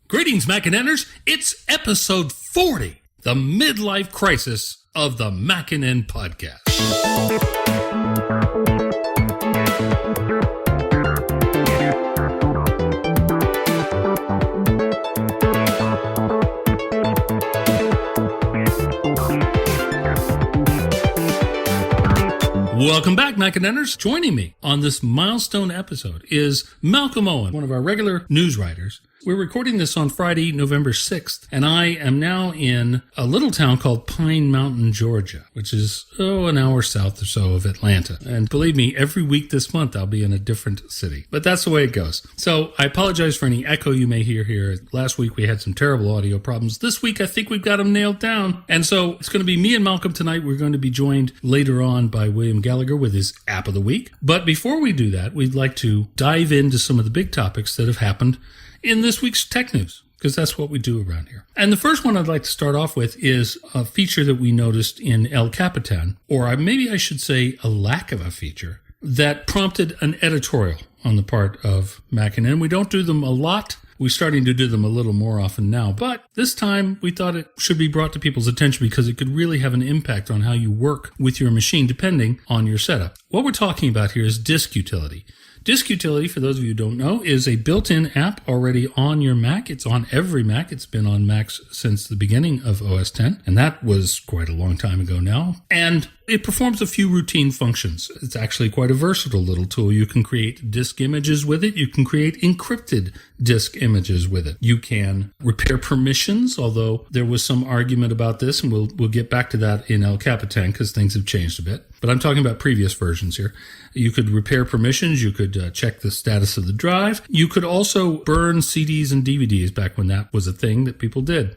Greetings, MacNNers. It's episode 40, the midlife crisis of the MacNN podcast. Welcome back, MacNNers. Joining me on this milestone episode is Malcolm Owen, one of our regular news writers. We're recording this on Friday, November 6th, and I am now in a little town called Pine Mountain, Georgia, which is, an hour south or so of Atlanta. And believe me, every week this month I'll be in a different city. But that's the way it goes. So I apologize for any echo you may hear here. Last week we had some terrible audio problems. This week I think we've got them nailed down. And so it's going to be me and Malcolm tonight. We're going to be joined later on by William Gallagher with his App of the Week. But before we do that, we'd like to dive into some of the big topics that have happened in this week's tech news, because that's what we do around here. And the first one I'd like to start off with is a feature that we noticed in El Capitan, or maybe I should say a lack of a feature, that prompted an editorial on the part of MacNN. We don't do them a lot. We're starting to do them a little more often now, but this time we thought it should be brought to people's attention because it could really have an impact on how you work with your machine depending on your setup. What we're talking about here is disk utility. Disk utility, for those of you who don't know, is a built-in app already on your Mac. It's on every Mac. It's been on Macs since the beginning of OS X, and that was quite a long time ago now. And it performs a few routine functions. It's actually quite a versatile little tool. You can create disk images with it. You can create encrypted disk images with it. You can repair permissions, although there was some argument about this, and we'll get back to that in El Capitan because things have changed a bit. But I'm talking about previous versions here. You could repair permissions. You could check the status of the drive. You could also burn CDs and DVDs back when that was a thing that people did.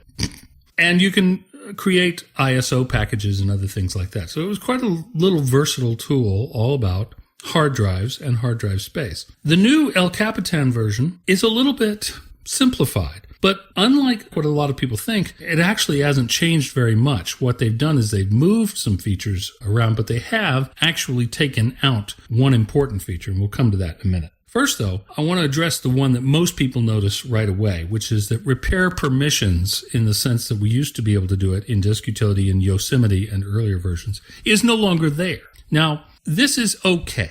And you can create ISO packages and other things like that. So it was quite a little versatile tool all about hard drives and hard drive space. The new El Capitan version is a little bit simplified. But unlike what a lot of people think, it actually hasn't changed very much. What they've done is they've moved some features around, but they have actually taken out one important feature, and we'll come to that in a minute. First, though, I want to address the one that most people notice right away, which is that repair permissions, in the sense that we used to be able to do it in Disk Utility and Yosemite and earlier versions, is no longer there. Now, this is okay.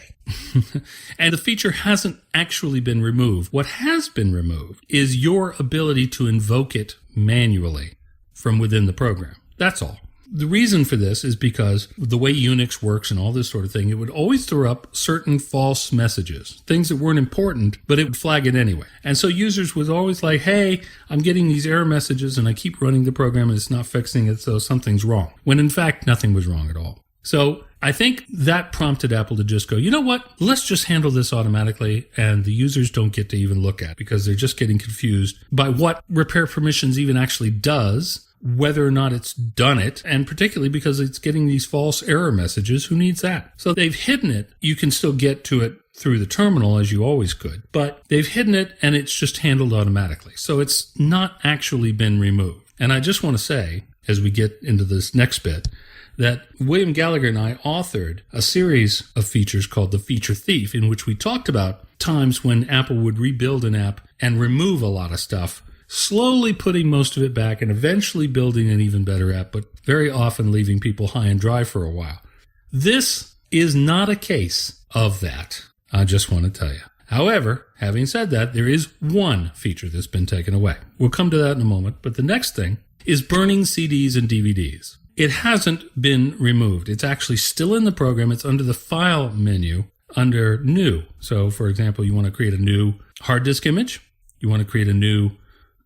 And the feature hasn't actually been removed. What has been removed is your ability to invoke it manually from within the program. That's all. The reason for this is because the way Unix works and all this sort of thing, it would always throw up certain false messages, things that weren't important, but it would flag it anyway. And so users was always like, hey, I'm getting these error messages and I keep running the program and it's not fixing it, so something's wrong. When in fact, nothing was wrong at all. So I think that prompted Apple to just go, you know what, let's just handle this automatically and the users don't get to even look at it because they're just getting confused by what repair permissions even actually does, whether or not it's done it, and particularly because it's getting these false error messages. Who needs that? So they've hidden it. You can still get to it through the terminal as you always could, but they've hidden it and it's just handled automatically. So it's not actually been removed. And I just want to say, as we get into this next bit, that William Gallagher and I authored a series of features called The Feature Thief, in which we talked about times when Apple would rebuild an app and remove a lot of stuff, slowly putting most of it back and eventually building an even better app, but very often leaving people high and dry for a while. This is not a case of that, I just want to tell you. However, having said that, there is one feature that's been taken away. We'll come to that in a moment, but the next thing is burning CDs and DVDs. It hasn't been removed. It's actually still in the program. It's under the File menu under New. So, for example, you want to create a new hard disk image. You want to create a new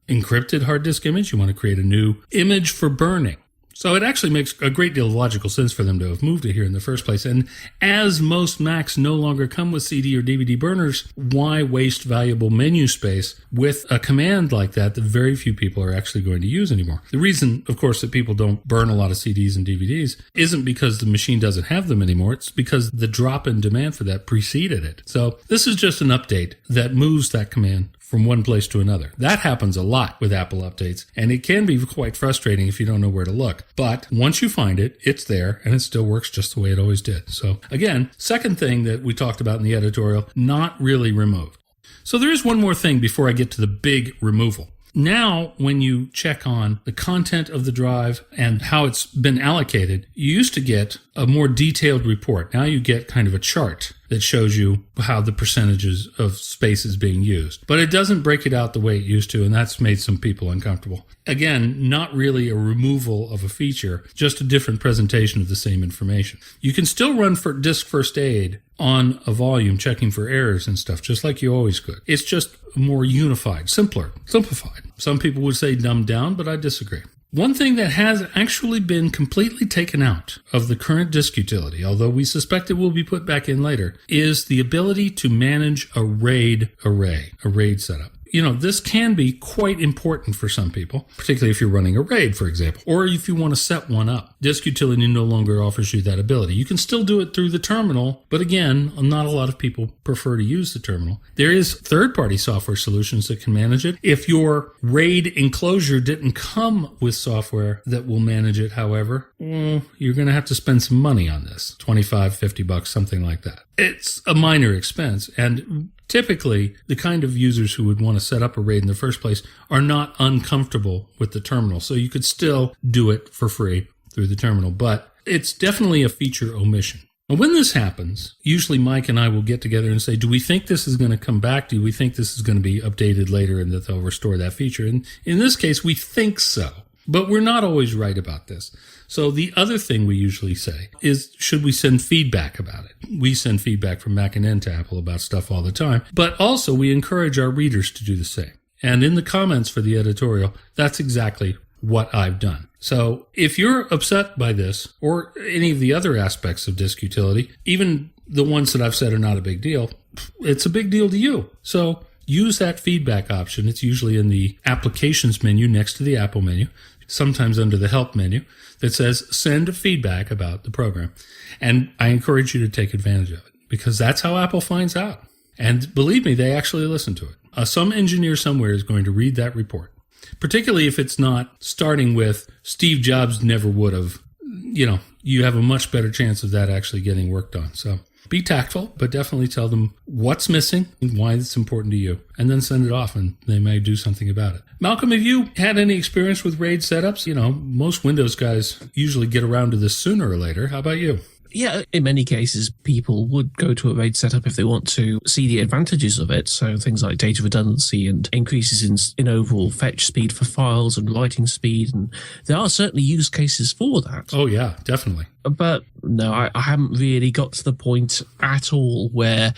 encrypted hard disk image. You want to create a new image for burning. So it actually makes a great deal of logical sense for them to have moved it here in the first place. And as most Macs no longer come with CD or DVD burners, why waste valuable menu space with a command like that very few people are actually going to use anymore? The reason, of course, that people don't burn a lot of CDs and DVDs isn't because the machine doesn't have them anymore. It's because the drop in demand for that preceded it. So this is just an update that moves that command from one place to another. That happens a lot with Apple updates, and it can be quite frustrating if you don't know where to look. But once you find it, it's there, and it still works just the way it always did. So again, second thing that we talked about in the editorial, not really removed. So there is one more thing before I get to the big removal. Now, when you check on the content of the drive and how it's been allocated, you used to get a more detailed report. Now you get kind of a chart that shows you how the percentages of space is being used. But it doesn't break it out the way it used to, and that's made some people uncomfortable. Again, not really a removal of a feature, just a different presentation of the same information. You can still run for disk first aid on a volume, checking for errors and stuff, just like you always could. It's just more unified, simpler, simplified. Some people would say dumbed down, but I disagree. One thing that has actually been completely taken out of the current disk utility, although we suspect it will be put back in later, is the ability to manage a RAID array, a RAID setup. This can be quite important for some people, particularly if you're running a RAID, for example, or if you want to set one up. Disk utility no longer offers you that ability. You can still do it through the terminal, but again, not a lot of people prefer to use the terminal. There is third-party software solutions that can manage it. If your RAID enclosure didn't come with software that will manage it, however, you're going to have to spend some money on this, $25, $50, something like that. It's a minor expense, and typically, the kind of users who would want to set up a RAID in the first place are not uncomfortable with the terminal. So you could still do it for free through the terminal, but it's definitely a feature omission. And when this happens, usually Mike and I will get together and say, do we think this is going to come back? Do we think this is going to be updated later and that they'll restore that feature? And in this case, we think so, but we're not always right about this. So the other thing we usually say is, should we send feedback about it? We send feedback from MacNN to Apple about stuff all the time, but also we encourage our readers to do the same. And in the comments for the editorial, that's exactly what I've done. So if you're upset by this or any of the other aspects of disk utility, even the ones that I've said are not a big deal, it's a big deal to you. So use that feedback option. It's usually in the applications menu next to the Apple menu, sometimes under the help menu, that says send feedback about the program. And I encourage you to take advantage of it because that's how Apple finds out. And believe me, they actually listen to it. Some engineer somewhere is going to read that report, particularly if it's not starting with Steve Jobs never would have. You have a much better chance of that actually getting worked on. So be tactful, but definitely tell them what's missing and why it's important to you, and then send it off and they may do something about it. Malcolm, have you had any experience with RAID setups? Most Windows guys usually get around to this sooner or later. How about you? Yeah, in many cases, people would go to a RAID setup if they want to see the advantages of it. So things like data redundancy and increases in overall fetch speed for files and writing speed. And there are certainly use cases for that. Oh, yeah, definitely. But no, I haven't really got to the point at all where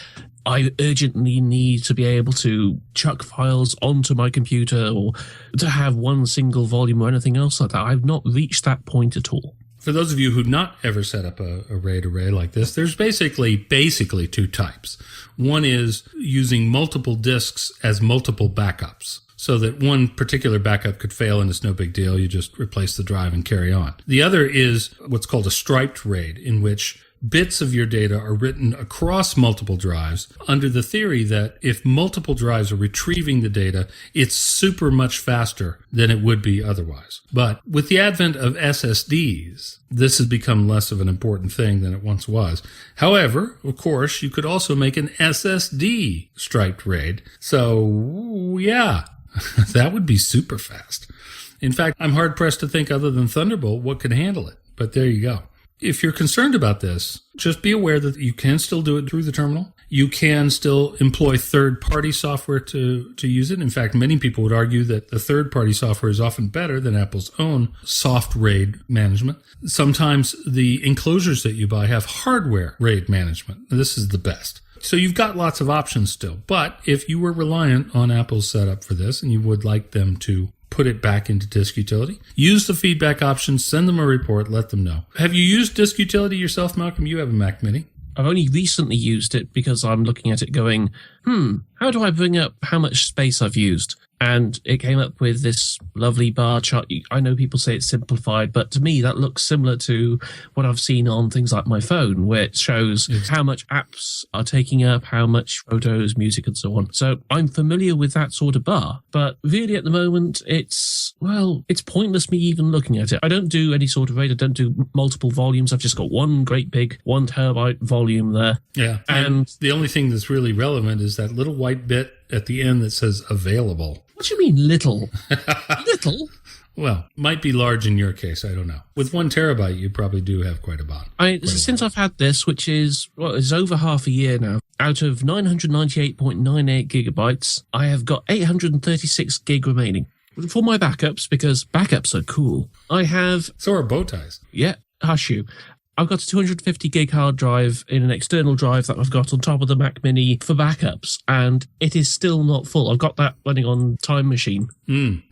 I urgently need to be able to chuck files onto my computer or to have one single volume or anything else like that. I've not reached that point at all. For those of you who've not ever set up a RAID array like this, there's basically two types. One is using multiple disks as multiple backups, so that one particular backup could fail and it's no big deal. You just replace the drive and carry on. The other is what's called a striped RAID, in which bits of your data are written across multiple drives under the theory that if multiple drives are retrieving the data, it's super much faster than it would be otherwise. But with the advent of SSDs, this has become less of an important thing than it once was. However, of course, you could also make an SSD striped RAID. So, yeah, that would be super fast. In fact, I'm hard-pressed to think other than Thunderbolt what could handle it. But there you go. If you're concerned about this, just be aware that you can still do it through the terminal. You can still employ third-party software to use it. In fact, many people would argue that the third-party software is often better than Apple's own soft RAID management. Sometimes the enclosures that you buy have hardware RAID management. This is the best. So you've got lots of options still. But if you were reliant on Apple's setup for this and you would like them to put it back into disk utility, use the feedback option, send them a report, let them know. Have you used disk utility yourself, Malcolm? You have a Mac Mini. I've only recently used it because I'm looking at it going, how do I bring up how much space I've used? And it came up with this lovely bar chart. I know people say it's simplified, but to me, that looks similar to what I've seen on things like my phone, where it shows how much apps are taking up, how much photos, music, and so on. So I'm familiar with that sort of bar, but really at the moment, it's pointless me even looking at it. I don't do any sort of RAID. I don't do multiple volumes. I've just got one great big 1 terabyte volume there. Yeah. And the only thing that's really relevant is that little white bit at the end that says available. What do you mean little? Little? Well, might be large in your case. I don't know. With 1 terabyte, you probably do have quite a bit. Since I've had this, which is, it's over half a year now, out of 998.98 gigabytes, I have got 836 gig remaining. For my backups, because backups are cool, I have... So are bow ties. Yeah, hush you. I've got a 250 gig hard drive in an external drive that I've got on top of the Mac Mini for backups, and it is still not full. I've got that running on Time Machine.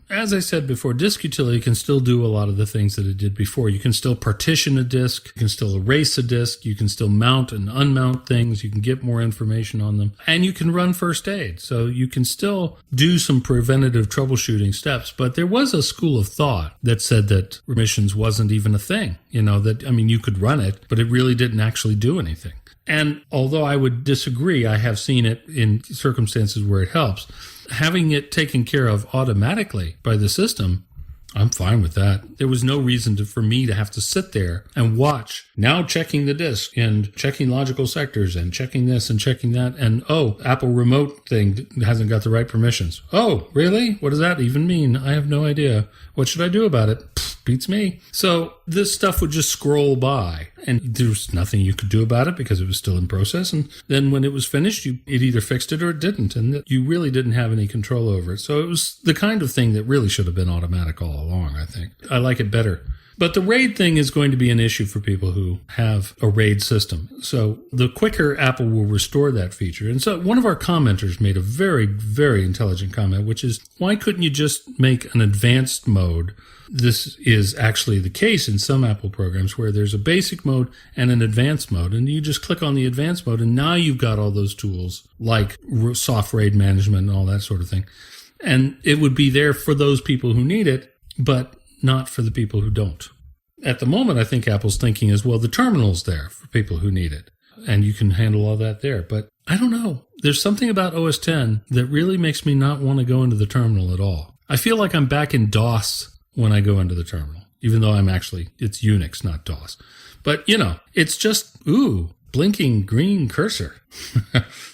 As I said before, disk utility can still do a lot of the things that it did before. You can still partition a disk, you can still erase a disk, you can still mount and unmount things, you can get more information on them, and you can run first aid. So you can still do some preventative troubleshooting steps. But there was a school of thought that said that remissions wasn't even a thing. You could run it, but it really didn't actually do anything. And although I would disagree, I have seen it in circumstances where it helps. Having it taken care of automatically by the system, I'm fine with that. There was no reason for me to have to sit there and watch, now checking the disk and checking logical sectors and checking this and checking that. And, Apple remote thing hasn't got the right permissions. Oh, really? What does that even mean? I have no idea. What should I do about it? Beats me. So this stuff would just scroll by and there's nothing you could do about it because it was still in process. And then when it was finished, it either fixed it or it didn't. And you really didn't have any control over it. So it was the kind of thing that really should have been automatic all along, I think. I like it better. But the RAID thing is going to be an issue for people who have a RAID system. So the quicker Apple will restore that feature. And so one of our commenters made a very, very intelligent comment, which is, why couldn't you just make an advanced mode? This is actually the case in some Apple programs where there's a basic mode and an advanced mode. And you just click on the advanced mode and now you've got all those tools like soft RAID management and all that sort of thing. And it would be there for those people who need it, but not for the people who don't. At the moment, I think Apple's thinking is, well, the terminal's there for people who need it, and you can handle all that there. But I don't know. There's something about OS X that really makes me not want to go into the terminal at all. I feel like I'm back in DOS when I go into the terminal, even though it's Unix, not DOS. But, it's just, blinking green cursor.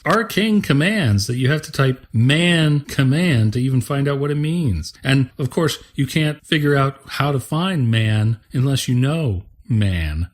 Arcane commands that you have to type man command to even find out what it means. And of course, you can't figure out how to find man unless you know man.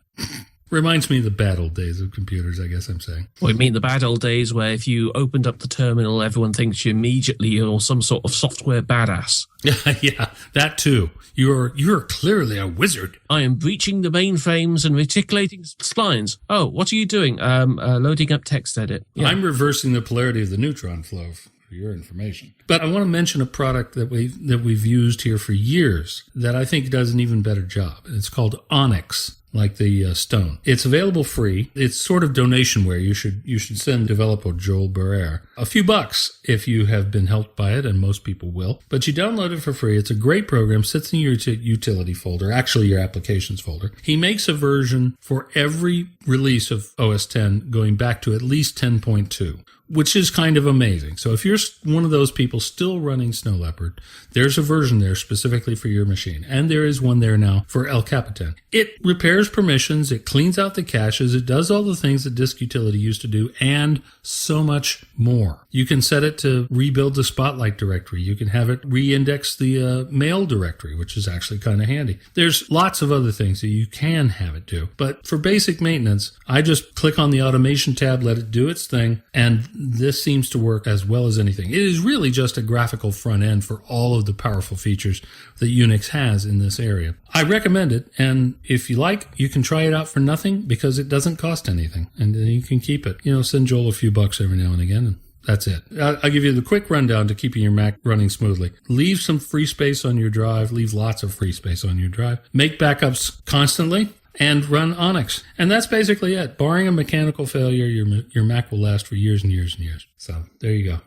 Reminds me of the bad old days of computers, I guess I'm saying. Well, you mean the bad old days where if you opened up the terminal, everyone thinks you immediately you're some sort of software badass. Yeah, that too. You're clearly a wizard. I am breaching the mainframes and reticulating splines. Oh, what are you doing? Loading up text edit. Yeah. I'm reversing the polarity of the neutron flow for your information. But I want to mention a product that we've used here for years that I think does an even better job. And it's called Onyx, like the stone. It's available free. It's sort of donationware. You should send developer Joel Barrere a few bucks if you have been helped by it, and most people will. But you download it for free. It's a great program. Sits in your utility folder, actually your applications folder. He makes a version for every release of OS X going back to at least 10.2. Which is kind of amazing. So if you're one of those people still running Snow Leopard, there's a version there specifically for your machine. And there is one there now for El Capitan. It repairs permissions, it cleans out the caches, it does all the things that disk utility used to do, and so much more. You can set it to rebuild the Spotlight directory. You can have it re-index the mail directory, which is actually kind of handy. There's lots of other things that you can have it do. But for basic maintenance, I just click on the automation tab, let it do its thing, and this seems to work as well as anything. It is really just a graphical front end for all of the powerful features that Unix has in this area. I recommend it, and if you like, you can try it out for nothing because it doesn't cost anything, and then you can keep it. Send Joel a few bucks every now and again, and that's it. I'll give you the quick rundown to keeping your Mac running smoothly. Leave some free space on your drive. Leave lots of free space on your drive. Make backups constantly. And run Onyx. And that's basically it. Barring a mechanical failure, your Mac will last for years and years and years. So there you go.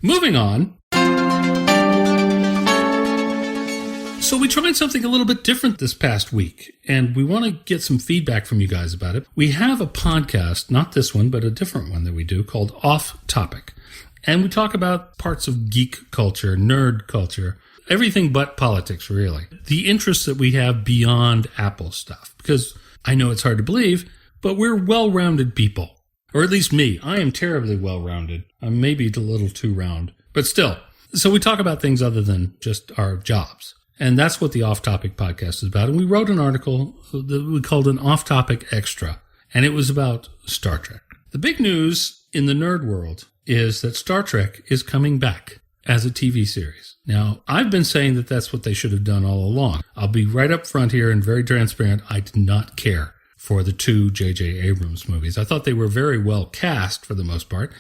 Moving on. So we tried something a little bit different this past week, and we want to get some feedback from you guys about it. We have a podcast, not this one, but a different one that we do called Off Topic. And we talk about parts of geek culture, nerd culture, everything but politics, really. The interests that we have beyond Apple stuff. Because I know it's hard to believe, but we're well-rounded people. Or at least me. I am terribly well-rounded. I'm maybe a little too round. But still. So we talk about things other than just our jobs. And that's what the Off Topic podcast is about. And we wrote an article that we called an Off Topic Extra. And it was about Star Trek. The big news in the nerd world is that Star Trek is coming back as a TV series. Now, I've been saying that that's what they should have done all along. I'll be right up front here and very transparent. I did not care for the two J.J. Abrams movies. I thought they were very well cast for the most part,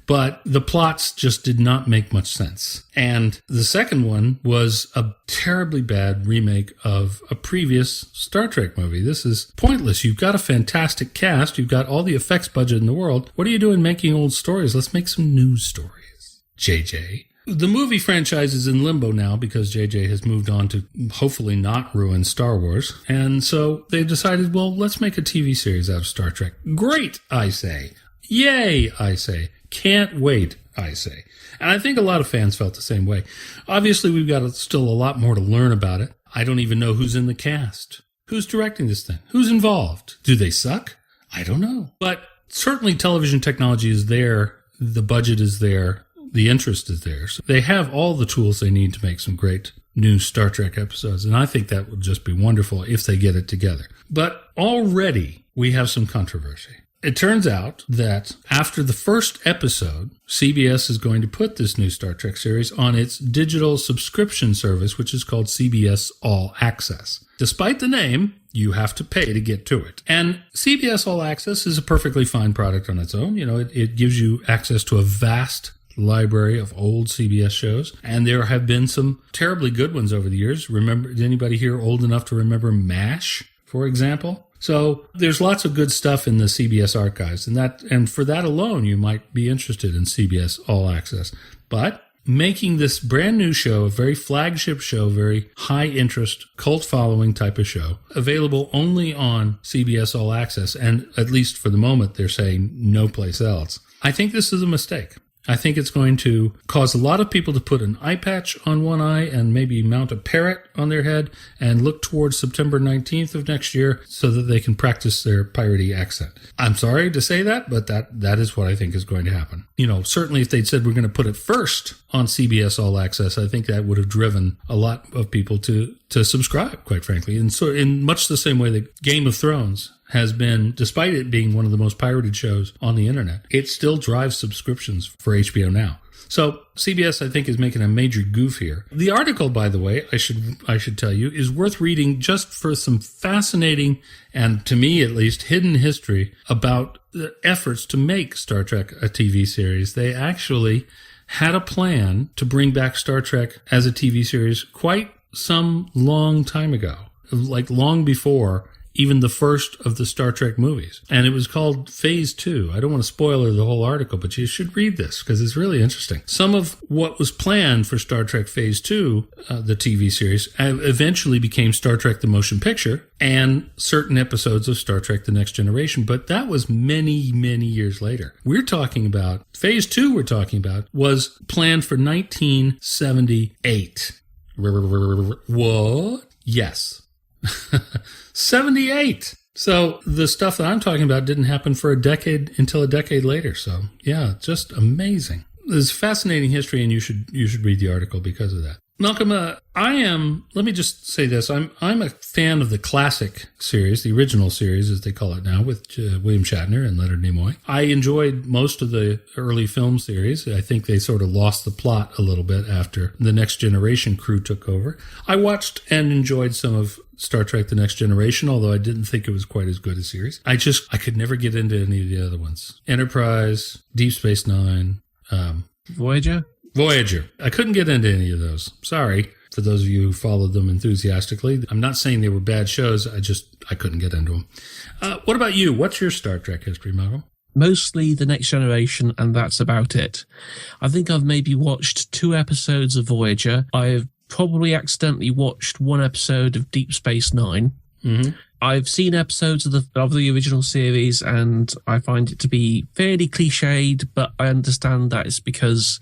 but the plots just did not make much sense. And the second one was a terribly bad remake of a previous Star Trek movie. This is pointless. You've got a fantastic cast. You've got all the effects budget in the world. What are you doing making old stories? Let's make some new stories, J.J. The movie franchise is in limbo now because J.J. has moved on to hopefully not ruin Star Wars. And so they've decided, well, let's make a TV series out of Star Trek. Great, I say. Yay, I say. Can't wait, I say. And I think a lot of fans felt the same way. Obviously, we've got still a lot more to learn about it. I don't even know who's in the cast. Who's directing this thing? Who's involved? Do they suck? I don't know. But certainly television technology is there. The budget is there. The interest is there. So they have all the tools they need to make some great new Star Trek episodes. And I think that would just be wonderful if they get it together. But already we have some controversy. It turns out that after the first episode, CBS is going to put this new Star Trek series on its digital subscription service, which is called CBS All Access. Despite the name, you have to pay to get to it. And CBS All Access is a perfectly fine product on its own. You know, it gives you access to a vast library of old CBS shows, and there have been some terribly good ones over the years. Remember, is anybody here old enough to remember MASH, for example? So there's lots of good stuff in the CBS archives, and for that alone, you might be interested in CBS All Access. But making this brand new show, a very flagship show, very high interest, cult following type of show, available only on CBS All Access, and at least for the moment, they're saying no place else. I think this is a mistake. I think it's going to cause a lot of people to put an eye patch on one eye and maybe mount a parrot on their head and look towards September 19th of next year so that they can practice their piratey accent. I'm sorry to say that, but that is what I think is going to happen. You know, certainly if they'd said we're going to put it first on CBS All Access, I think that would have driven a lot of people to subscribe, quite frankly. And so in much the same way that Game of Thrones has been, despite it being one of the most pirated shows on the internet, it still drives subscriptions for HBO Now. So CBS, I think, is making a major goof here. The article, by the way, I should tell you, is worth reading just for some fascinating, and to me at least, hidden history about the efforts to make Star Trek a TV series. They actually had a plan to bring back Star Trek as a TV series quite some long time ago, like long before even the first of the Star Trek movies. And it was called Phase 2. I don't want to spoiler the whole article, but you should read this because it's really interesting. Some of what was planned for Star Trek Phase 2, the TV series, eventually became Star Trek The Motion Picture and certain episodes of Star Trek The Next Generation. But that was many, many years later. We're talking about, Phase 2 we're talking about, was planned for 1978. What? Yes. 78. So the stuff that I'm talking about didn't happen for until a decade later. So yeah, just amazing. There's fascinating history, and you should read the article because of that. Malcolm, let me just say this. I'm a fan of the classic series, the original series, as they call it now, with William Shatner and Leonard Nimoy. I enjoyed most of the early film series. I think they sort of lost the plot a little bit after the Next Generation crew took over. I watched and enjoyed some of Star Trek The Next Generation, although I didn't think it was quite as good a series. I could never get into any of the other ones. Enterprise, Deep Space Nine. Voyager. I couldn't get into any of those. Sorry for those of you who followed them enthusiastically. I'm not saying they were bad shows. I couldn't get into them. What about you? What's your Star Trek history, Malcolm? Mostly The Next Generation, and that's about it. I think I've maybe watched 2 episodes of Voyager. I've probably accidentally watched one episode of Deep Space Nine. Mm-hmm. I've seen episodes of the original series, and I find it to be fairly cliched, but I understand that it's because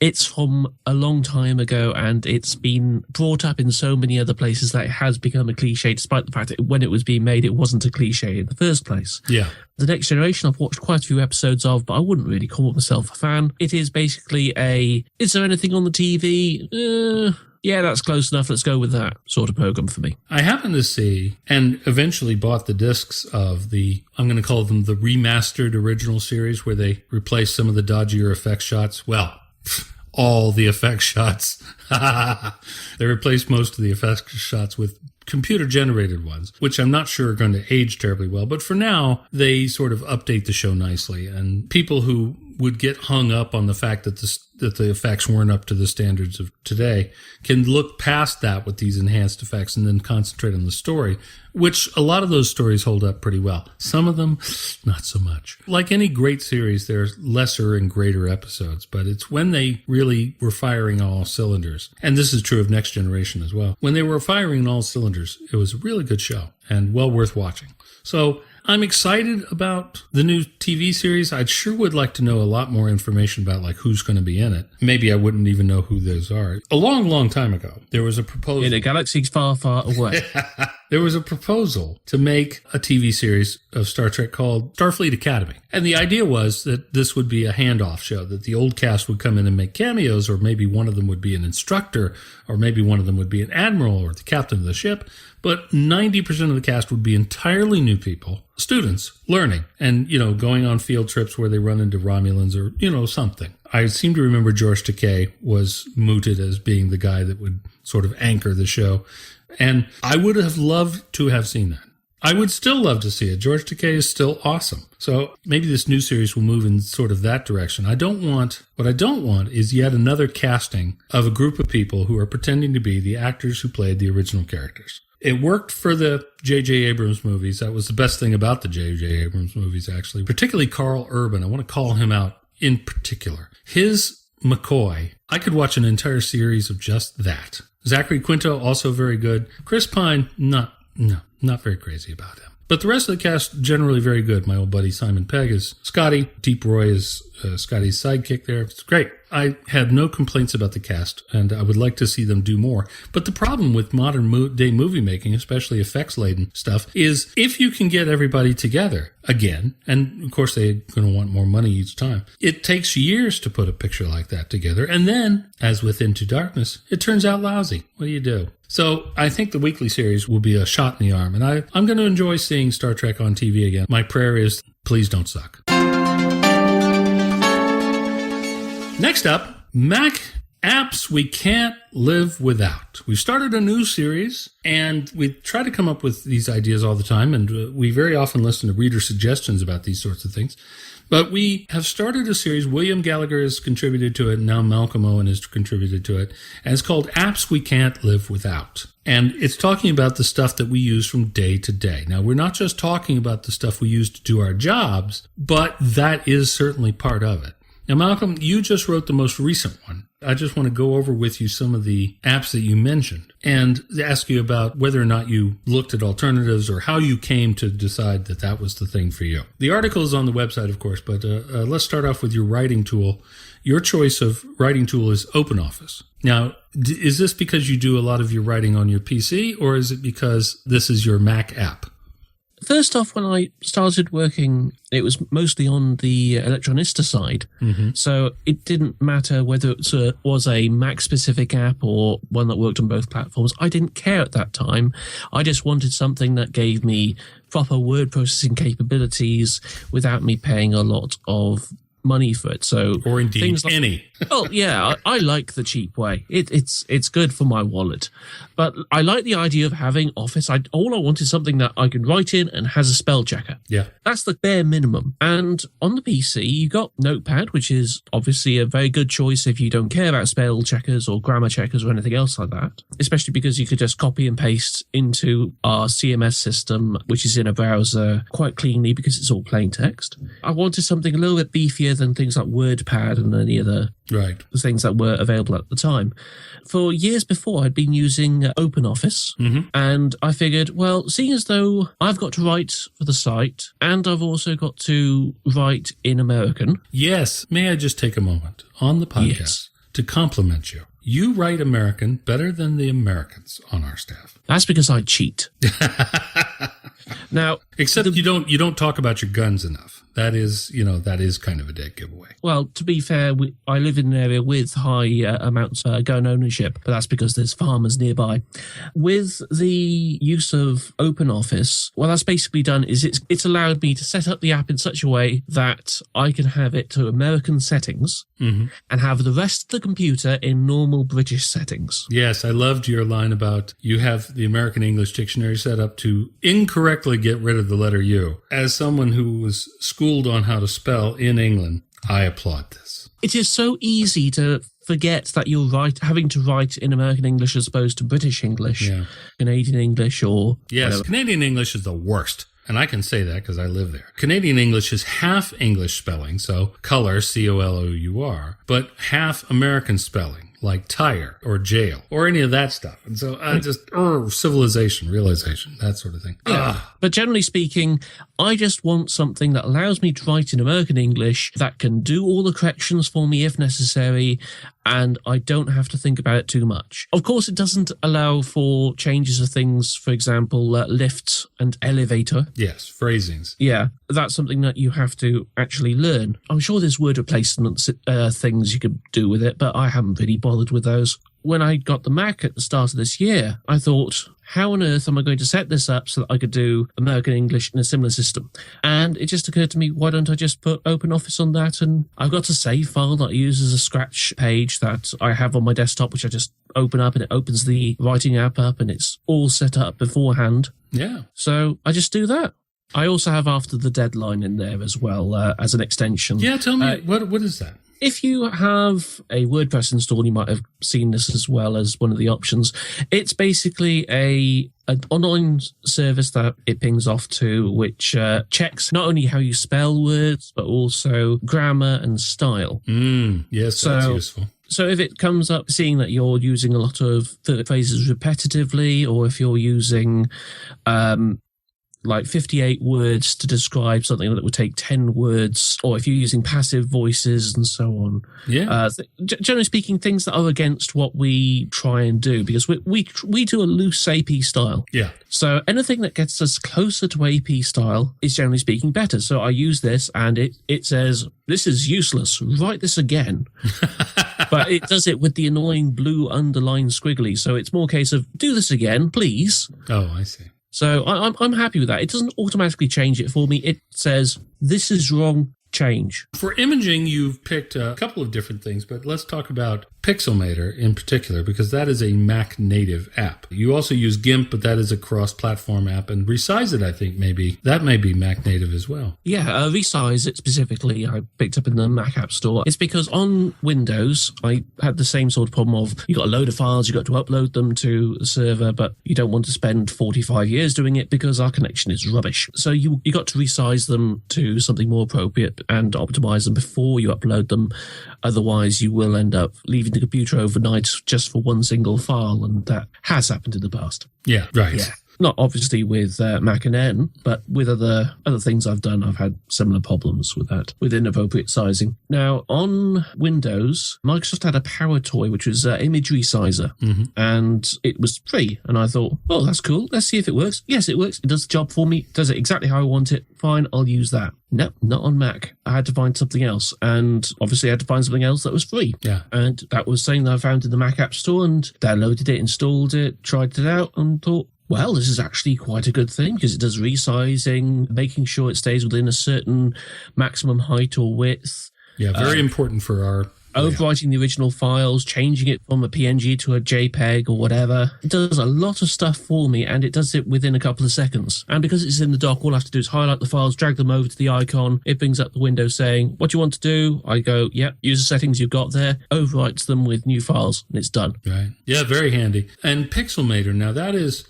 it's from a long time ago and it's been brought up in so many other places that it has become a cliche, despite the fact that when it was being made, it wasn't a cliche in the first place. Yeah. The Next Generation, I've watched quite a few episodes of, but I wouldn't really call myself a fan. It is basically is there anything on the TV? Yeah, that's close enough. Let's go with that sort of program for me. I happened to see and eventually bought the discs of I'm going to call them the remastered original series, where they replaced some of the dodgier effect shots. Well, all the effect shots. They replaced most of the effect shots with computer-generated ones, which I'm not sure are going to age terribly well. But for now, they sort of update the show nicely. And people who would get hung up on the fact that the effects weren't up to the standards of today can look past that with these enhanced effects and then concentrate on the story, which a lot of those stories hold up pretty well. Some of them, not so much. Like any great series, there's lesser and greater episodes, but it's when they really were firing all cylinders. And this is true of Next Generation as well. When they were firing all cylinders, it was a really good show and well worth watching. So I'm excited about the new TV series. I sure would like to know a lot more information about like who's going to be in it. Maybe I wouldn't even know who those are. A long, long time ago, there was a proposal. In a galaxy far, far away. There was a proposal to make a TV series of Star Trek called Starfleet Academy. And the idea was that this would be a handoff show, that the old cast would come in and make cameos, or maybe one of them would be an instructor, or maybe one of them would be an admiral or the captain of the ship. But 90% of the cast would be entirely new people, students, learning, and, going on field trips where they run into Romulans or, something. I seem to remember George Takei was mooted as being the guy that would sort of anchor the show. And I would have loved to have seen that. I would still love to see it. George Takei is still awesome. So maybe this new series will move in sort of that direction. What I don't want is yet another casting of a group of people who are pretending to be the actors who played the original characters. It worked for the J.J. Abrams movies. That was the best thing about the J.J. Abrams movies, actually. Particularly Carl Urban. I want to call him out in particular. His McCoy, I could watch an entire series of just that. Zachary Quinto, also very good. Chris Pine, not very crazy about him. But the rest of the cast, generally very good. My old buddy Simon Pegg is Scotty. Deep Roy is Scotty's sidekick there. It's great. I have no complaints about the cast, and I would like to see them do more. But the problem with modern day movie making, especially effects-laden stuff, is if you can get everybody together again, and of course they're going to want more money each time, it takes years to put a picture like that together. And then, as with Into Darkness, it turns out lousy. What do you do? So I think the weekly series will be a shot in the arm, and I'm going to enjoy seeing Star Trek on TV again. My prayer is, please don't suck. Next up, Mac apps we can't live without. We've started a new series, and we try to come up with these ideas all the time, and we very often listen to reader suggestions about these sorts of things. But we have started a series. William Gallagher has contributed to it, and now Malcolm Owen has contributed to it, and it's called Apps We Can't Live Without. And it's talking about the stuff that we use from day to day. Now, we're not just talking about the stuff we use to do our jobs, but that is certainly part of it. Now, Malcolm, you just wrote the most recent one. I just want to go over with you some of the apps that you mentioned and ask you about whether or not you looked at alternatives or how you came to decide that that was the thing for you. The article is on the website, of course, but let's start off with your writing tool. Your choice of writing tool is OpenOffice. Now, is this because you do a lot of your writing on your PC, or is it because this is your Mac app? First off, when I started working, it was mostly on the Electronista side. Mm-hmm. So it didn't matter whether it was a Mac-specific app or one that worked on both platforms. I didn't care at that time. I just wanted something that gave me proper word processing capabilities without me paying a lot of money for it. So, or indeed things like, any. Oh yeah, I like the cheap way. It's good for my wallet, but I like the idea of having Office. All I want is something that I can write in and has a spell checker. Yeah, that's the bare minimum. And on the PC, you got Notepad, which is obviously a very good choice if you don't care about spell checkers or grammar checkers or anything else like that. Especially because you could just copy and paste into our CMS system, which is in a browser quite cleanly because it's all plain text. I wanted something a little bit beefier easier than things like WordPad and any of the things that were available at the time. For years before, I'd been using OpenOffice, and I figured, well, seeing as though I've got to write for the site and I've also got to write in American. Yes. May I just take a moment on the podcast to compliment you? You write American better than the Americans on our staff. That's because I cheat. Now, except you don't talk about your guns enough. That is kind of a dead giveaway. Well, to be fair, I live in an area with high amounts of gun ownership, but that's because there's farmers nearby. With the use of OpenOffice, what that's basically done is it's allowed me to set up the app in such a way that I can have it to American settings and have the rest of the computer in normal British settings. Yes, I loved your line about you have the American English Dictionary set up to incorrectly get rid of the letter U. As someone who was schooled on how to spell in England, I applaud this. It is so easy to forget that you're having to write in American English as opposed to British English, Canadian English, or whatever. Canadian English is the worst. And I can say that because I live there. Canadian English is half English spelling, so color, C-O-L-O-U-R, but half American spelling, like tire or jail or any of that stuff. And so I just, civilization, realization, that sort of thing. Yeah. But generally speaking, I just want something that allows me to write in American English that can do all the corrections for me if necessary, and I don't have to think about it too much. Of course, it doesn't allow for changes of things, for example, lift and elevator. Yes, phrasings. Yeah, that's something that you have to actually learn. I'm sure there's word replacement things you could do with it, but I haven't really bothered with those. When I got the Mac at the start of this year, I thought, how on earth am I going to set this up so that I could do American English in a similar system? And it just occurred to me, why don't I just put OpenOffice on that? And I've got a save file that I use as a scratch page that I have on my desktop, which I just open up and it opens the writing app up and it's all set up beforehand. Yeah. So I just do that. I also have After the Deadline in there as well as an extension. Yeah, tell me, what is that? If you have a WordPress installed, you might have seen this as well as one of the options. It's basically an online service that it pings off to, which checks not only how you spell words, but also grammar and style. Yes, that's useful. So if it comes up seeing that you're using a lot of phrases repetitively, or if you're using like 58 words to describe something that would take 10 words, or if you're using passive voices and so on. Yeah. Generally speaking, things that are against what we try and do, because we do a loose AP style. Yeah. So anything that gets us closer to AP style is generally speaking better. So I use this and it says, this is useless. Write this again. But it does it with the annoying blue underlined squiggly. So it's more a case of, do this again, please. Oh, I see. So I'm happy with that. It doesn't automatically change it for me. It says, this is wrong, change. For imaging, you've picked a couple of different things, but let's talk about Pixelmator in particular, because that is a Mac native app. You also use GIMP, but that is a cross-platform app, and Resize It, I think, that may be Mac native as well. Yeah, Resize It specifically, I picked up in the Mac App Store. It's because on Windows, I had the same sort of problem of, you got a load of files, you got to upload them to the server, but you don't want to spend 45 years doing it because our connection is rubbish. So you got to resize them to something more appropriate and optimize them before you upload them. Otherwise, you will end up leaving the computer overnight just for one single file, and that has happened in the past. Yeah, right. Yeah. Not obviously with MacNN, but with other things I've done, I've had similar problems with that, with inappropriate sizing. Now, on Windows, Microsoft had a power toy, which was Image Resizer, and it was free. And I thought, oh, that's cool. Let's see if it works. Yes, it works. It does the job for me. It does it exactly how I want it. Fine, I'll use that. No, not on Mac. I had to find something else. And obviously I had to find something else that was free. Yeah. And that was something that I found in the Mac App Store and downloaded it, installed it, tried it out, and thought, well, this is actually quite a good thing because it does resizing, making sure it stays within a certain maximum height or width. Yeah, very important for our... Overwriting the original files, changing it from a PNG to a JPEG or whatever. It does a lot of stuff for me, and it does it within a couple of seconds. And because it's in the dock, all I have to do is highlight the files, drag them over to the icon. It brings up the window saying, what do you want to do? I go, yep, use the settings you've got there, overwrites them with new files, and it's done. Right. Yeah, very handy. And Pixelmator, now that is...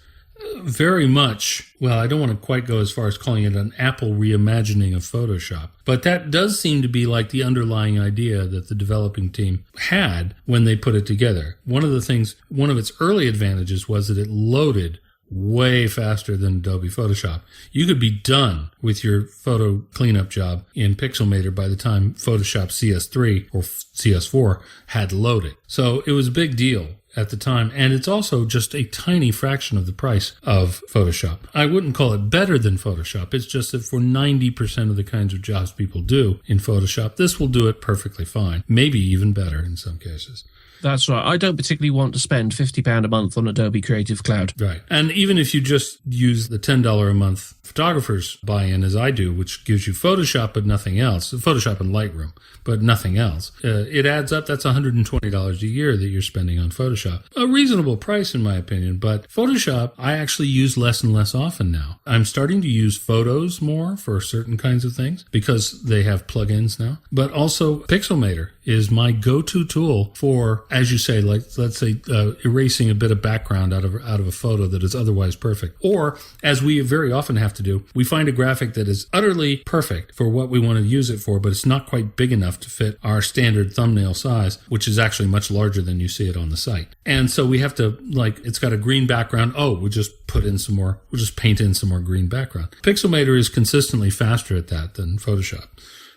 very much, well, I don't want to quite go as far as calling it an Apple reimagining of Photoshop, but that does seem to be like the underlying idea that the developing team had when they put it together. One of its early advantages was that it loaded way faster than Adobe Photoshop. You could be done with your photo cleanup job in Pixelmator by the time Photoshop CS3 or CS4 had loaded. So it was a big deal at the time, and it's also just a tiny fraction of the price of Photoshop. I wouldn't call it better than Photoshop. It's just that for 90% of the kinds of jobs people do in Photoshop, this will do it perfectly fine, maybe even better in some cases. That's right. I don't particularly want to spend £50 a month on Adobe Creative Cloud. Right. And even if you just use the $10 a month photographer's buy-in, as I do, which gives you Photoshop but nothing else, Photoshop and Lightroom, but nothing else, it adds up. That's $120 a year that you're spending on Photoshop. A reasonable price, in my opinion, but Photoshop, I actually use less and less often now. I'm starting to use Photos more for certain kinds of things because they have plugins now, but also Pixelmator is my go-to tool for, as you say, like, let's say, erasing a bit of background out of a photo that is otherwise perfect. Or, as we very often have to do, we find a graphic that is utterly perfect for what we want to use it for, but it's not quite big enough to fit our standard thumbnail size, which is actually much larger than you see it on the site. And so we have to, like, it's got a green background. Oh, we'll just paint in some more green background. Pixelmator is consistently faster at that than Photoshop.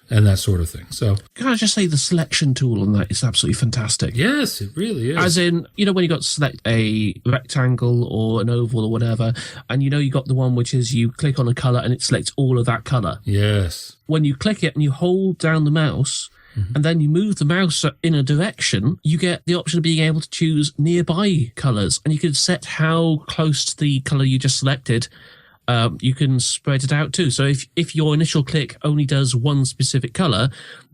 And that sort of thing. So, can I just say the selection tool on that is absolutely fantastic? Yes, it really is. As in, when you got to select a rectangle or an oval or whatever, and you got the one which is you click on a color and it selects all of that color. Yes. When you click it and you hold down the mouse, and then you move the mouse in a direction, you get the option of being able to choose nearby colors, and you can set how close to the color you just selected. You can spread it out too. So if your initial click only does one specific color,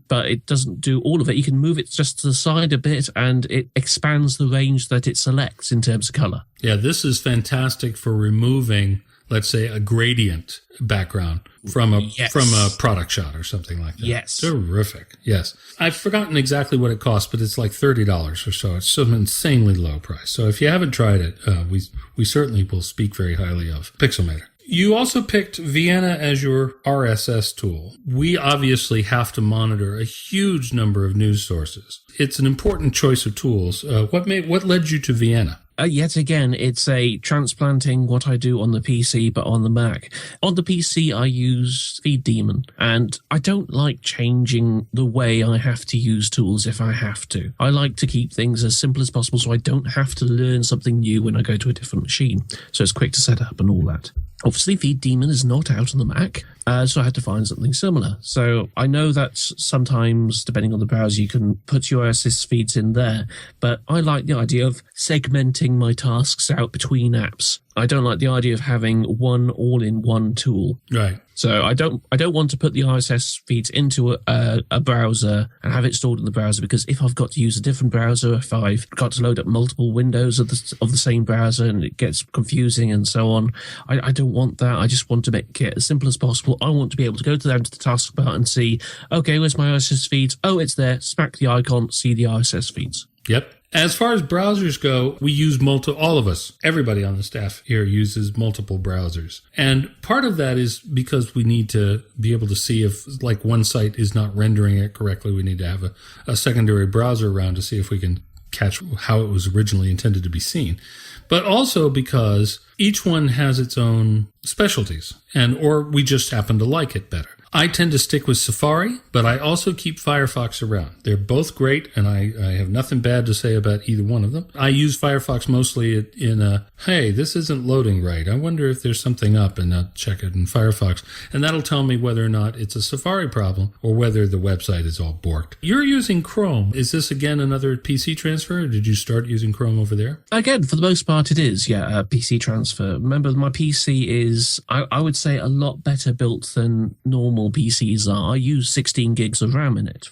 but it doesn't do all of it, you can move it just to the side a bit and it expands the range that it selects in terms of color. Yeah, this is fantastic for removing, let's say, a gradient background from a product shot or something like that. Yes. Terrific. Yes. I've forgotten exactly what it costs, but it's like $30 or so. It's some insanely low price. So if you haven't tried it, we certainly will speak very highly of Pixelmator. You also picked Vienna as your RSS tool. We obviously have to monitor a huge number of news sources. It's an important choice of tools. What led you to Vienna? Yet again, it's a transplanting what I do on the PC, but on the Mac. On the PC, I use FeedDemon, and I don't like changing the way I have to use tools if I have to. I like to keep things as simple as possible so I don't have to learn something new when I go to a different machine. So it's quick to set up and all that. Obviously, FeedDemon is not out on the Mac, so I had to find something similar. So I know that sometimes, depending on the browser, you can put your RSS feeds in there, but I like the idea of segmenting my tasks out between apps. I don't like the idea of having one all-in-one tool. Right. So I don't want to put the RSS feeds into a browser and have it stored in the browser, because if I've got to use a different browser, if I've got to load up multiple windows of the same browser and it gets confusing and so on, I don't want that. I just want to make it as simple as possible. I want to be able to go down to the taskbar and see, okay, where's my RSS feeds? Oh, it's there. Smack the icon, see the RSS feeds. Yep. As far as browsers go, we use all of us, everybody on the staff here uses multiple browsers. And part of that is because we need to be able to see if, like, one site is not rendering it correctly. We need to have a secondary browser around to see if we can catch how it was originally intended to be seen. But also because each one has its own specialties, or we just happen to like it better. I tend to stick with Safari, but I also keep Firefox around. They're both great, and I have nothing bad to say about either one of them. I use Firefox mostly hey, this isn't loading right. I wonder if there's something up, and I'll check it in Firefox. And that'll tell me whether or not it's a Safari problem or whether the website is all borked. You're using Chrome. Is this, again, another PC transfer, or did you start using Chrome over there? Again, for the most part, it is, a PC transfer. Remember, my PC is, I would say, a lot better built than normal PCs are. I use 16 gigs of RAM in it,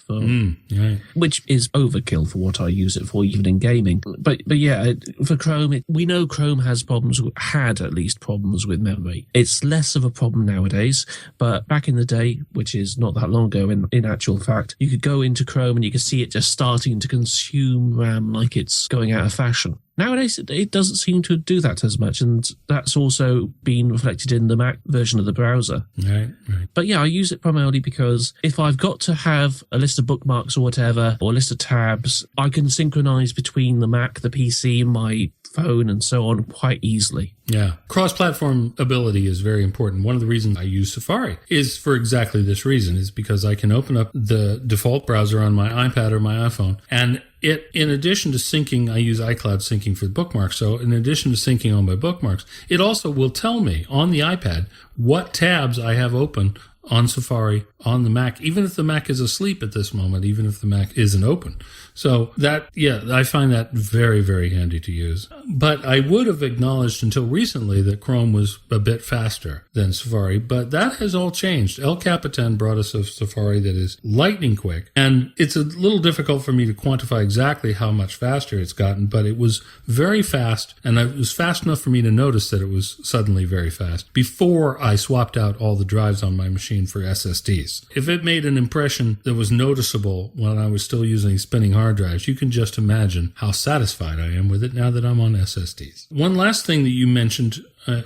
which is overkill for what I use it for, even in gaming. But yeah, for Chrome, we know Chrome had at least problems with memory. It's less of a problem nowadays, but back in the day, which is not that long ago in actual fact, you could go into Chrome and you could see it just starting to consume RAM like it's going out of fashion. Nowadays, it doesn't seem to do that as much, and that's also been reflected in the Mac version of the browser. Right. But yeah, I use it primarily because if I've got to have a list of bookmarks or whatever, or a list of tabs, I can synchronize between the Mac, the PC, my phone, and so on quite easily. Yeah. Cross-platform ability is very important. One of the reasons I use Safari is for exactly this reason, is because I can open up the default browser on my iPad or my iPhone, and it, in addition to syncing, I use iCloud syncing for the bookmarks. So in addition to syncing all my bookmarks, it also will tell me on the iPad what tabs I have open on Safari on the Mac, even if the Mac is asleep at this moment, even if the Mac isn't open. So that, yeah, I find that very, very handy to use. But I would have acknowledged until recently that Chrome was a bit faster than Safari, but that has all changed. El Capitan brought us a Safari that is lightning quick, and it's a little difficult for me to quantify exactly how much faster it's gotten, but it was very fast, and it was fast enough for me to notice that it was suddenly very fast before I swapped out all the drives on my machine for SSDs. If it made an impression that was noticeable when I was still using spinning hard drives, you can just imagine how satisfied I am with it now that I'm on SSDs. One last thing that you mentioned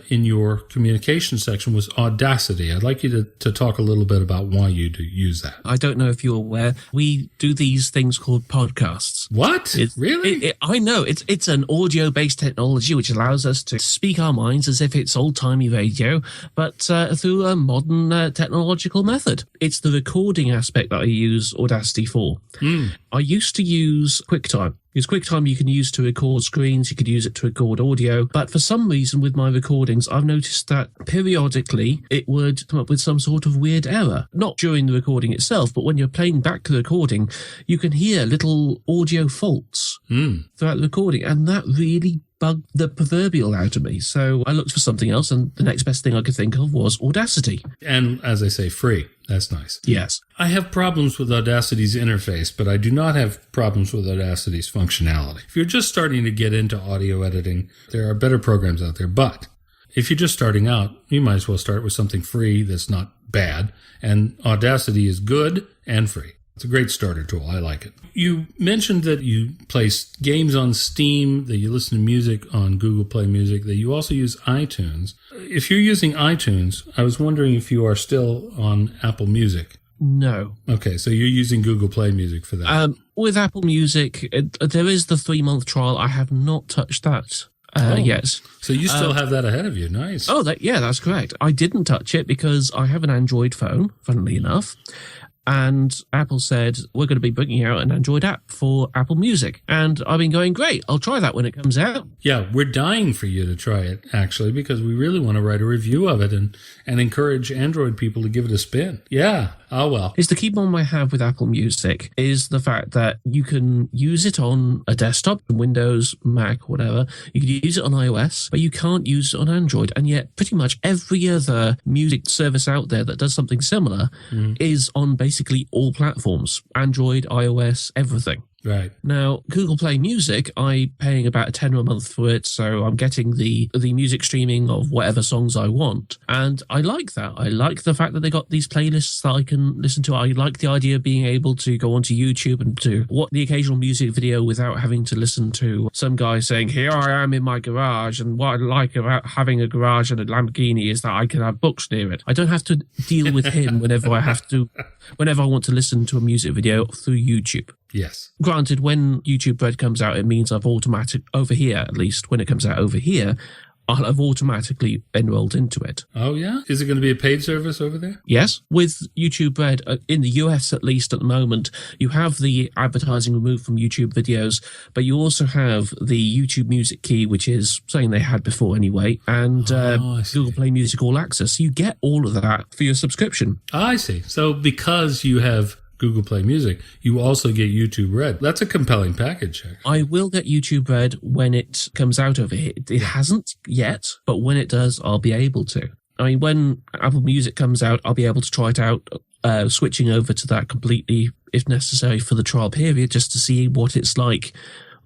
in your communication section was Audacity. I'd like you to talk a little bit about why you do use that. I don't know if you're aware, we do these things called podcasts. What? Really? I know. It's an audio-based technology which allows us to speak our minds as if it's old-timey radio, but through a modern technological method. It's the recording aspect that I use Audacity for. I used to use QuickTime. Because QuickTime you can use to record screens, you could use it to record audio, but for some reason with my recordings, I've noticed that periodically it would come up with some sort of weird error. Not during the recording itself, but when you're playing back the recording, you can hear little audio faults throughout the recording, and that really bugged the proverbial out of me. So I looked for something else, and the next best thing I could think of was Audacity. And as I say, free. That's nice. Yes. I have problems with Audacity's interface, but I do not have problems with Audacity's functionality. If you're just starting to get into audio editing, there are better programs out there. But if you're just starting out, you might as well start with something free that's not bad. And Audacity is good and free. It's a great starter tool. I like it. You mentioned that you place games on Steam, that you listen to music on Google Play Music, that you also use iTunes. If you're using iTunes, I was wondering if you are still on Apple Music. No. Okay, so you're using Google Play Music for that. With Apple Music, there is the 3-month trial. I have not touched that. Yes. So you still have that ahead of you. Nice. Oh, that's correct. I didn't touch it because I have an Android phone, funnily enough. And Apple said, we're going to be bringing out an Android app for Apple Music. And I've been going, great, I'll try that when it comes out. Yeah, we're dying for you to try it, actually, because we really want to write a review of it and encourage Android people to give it a spin. Yeah. Oh, well. It's the key problem I have with Apple Music is the fact that you can use it on a desktop, Windows, Mac, whatever. You can use it on iOS, but you can't use it on Android. And yet pretty much every other music service out there that does something similar is on basically all platforms, Android, iOS, everything. Right. Now, Google Play Music, I'm paying about $10 a month for it, so I'm getting the music streaming of whatever songs I want. And I like that. I like the fact that they got these playlists that I can listen to. I like the idea of being able to go onto YouTube and to watch the occasional music video without having to listen to some guy saying, here I am in my garage, and what I like about having a garage and a Lamborghini is that I can have books near it. I don't have to deal with him whenever I want to listen to a music video through YouTube. Yes. Granted, when YouTube Red comes out, it means I've over here, at least when it comes out over here, I'll have automatically enrolled into it. Oh, yeah? Is it going to be a paid service over there? Yes. With YouTube Red, in the US at least at the moment, you have the advertising removed from YouTube videos, but you also have the YouTube Music key, which is something they had before anyway, and Google Play Music All Access. So you get all of that for your subscription. I see. So because you have Google Play Music, you also get YouTube Red. That's a compelling package. I will get YouTube Red when it comes out over here. It hasn't yet, but when it does, I'll be able to. I mean, when Apple Music comes out, I'll be able to try it out, switching over to that completely, if necessary, for the trial period, just to see what it's like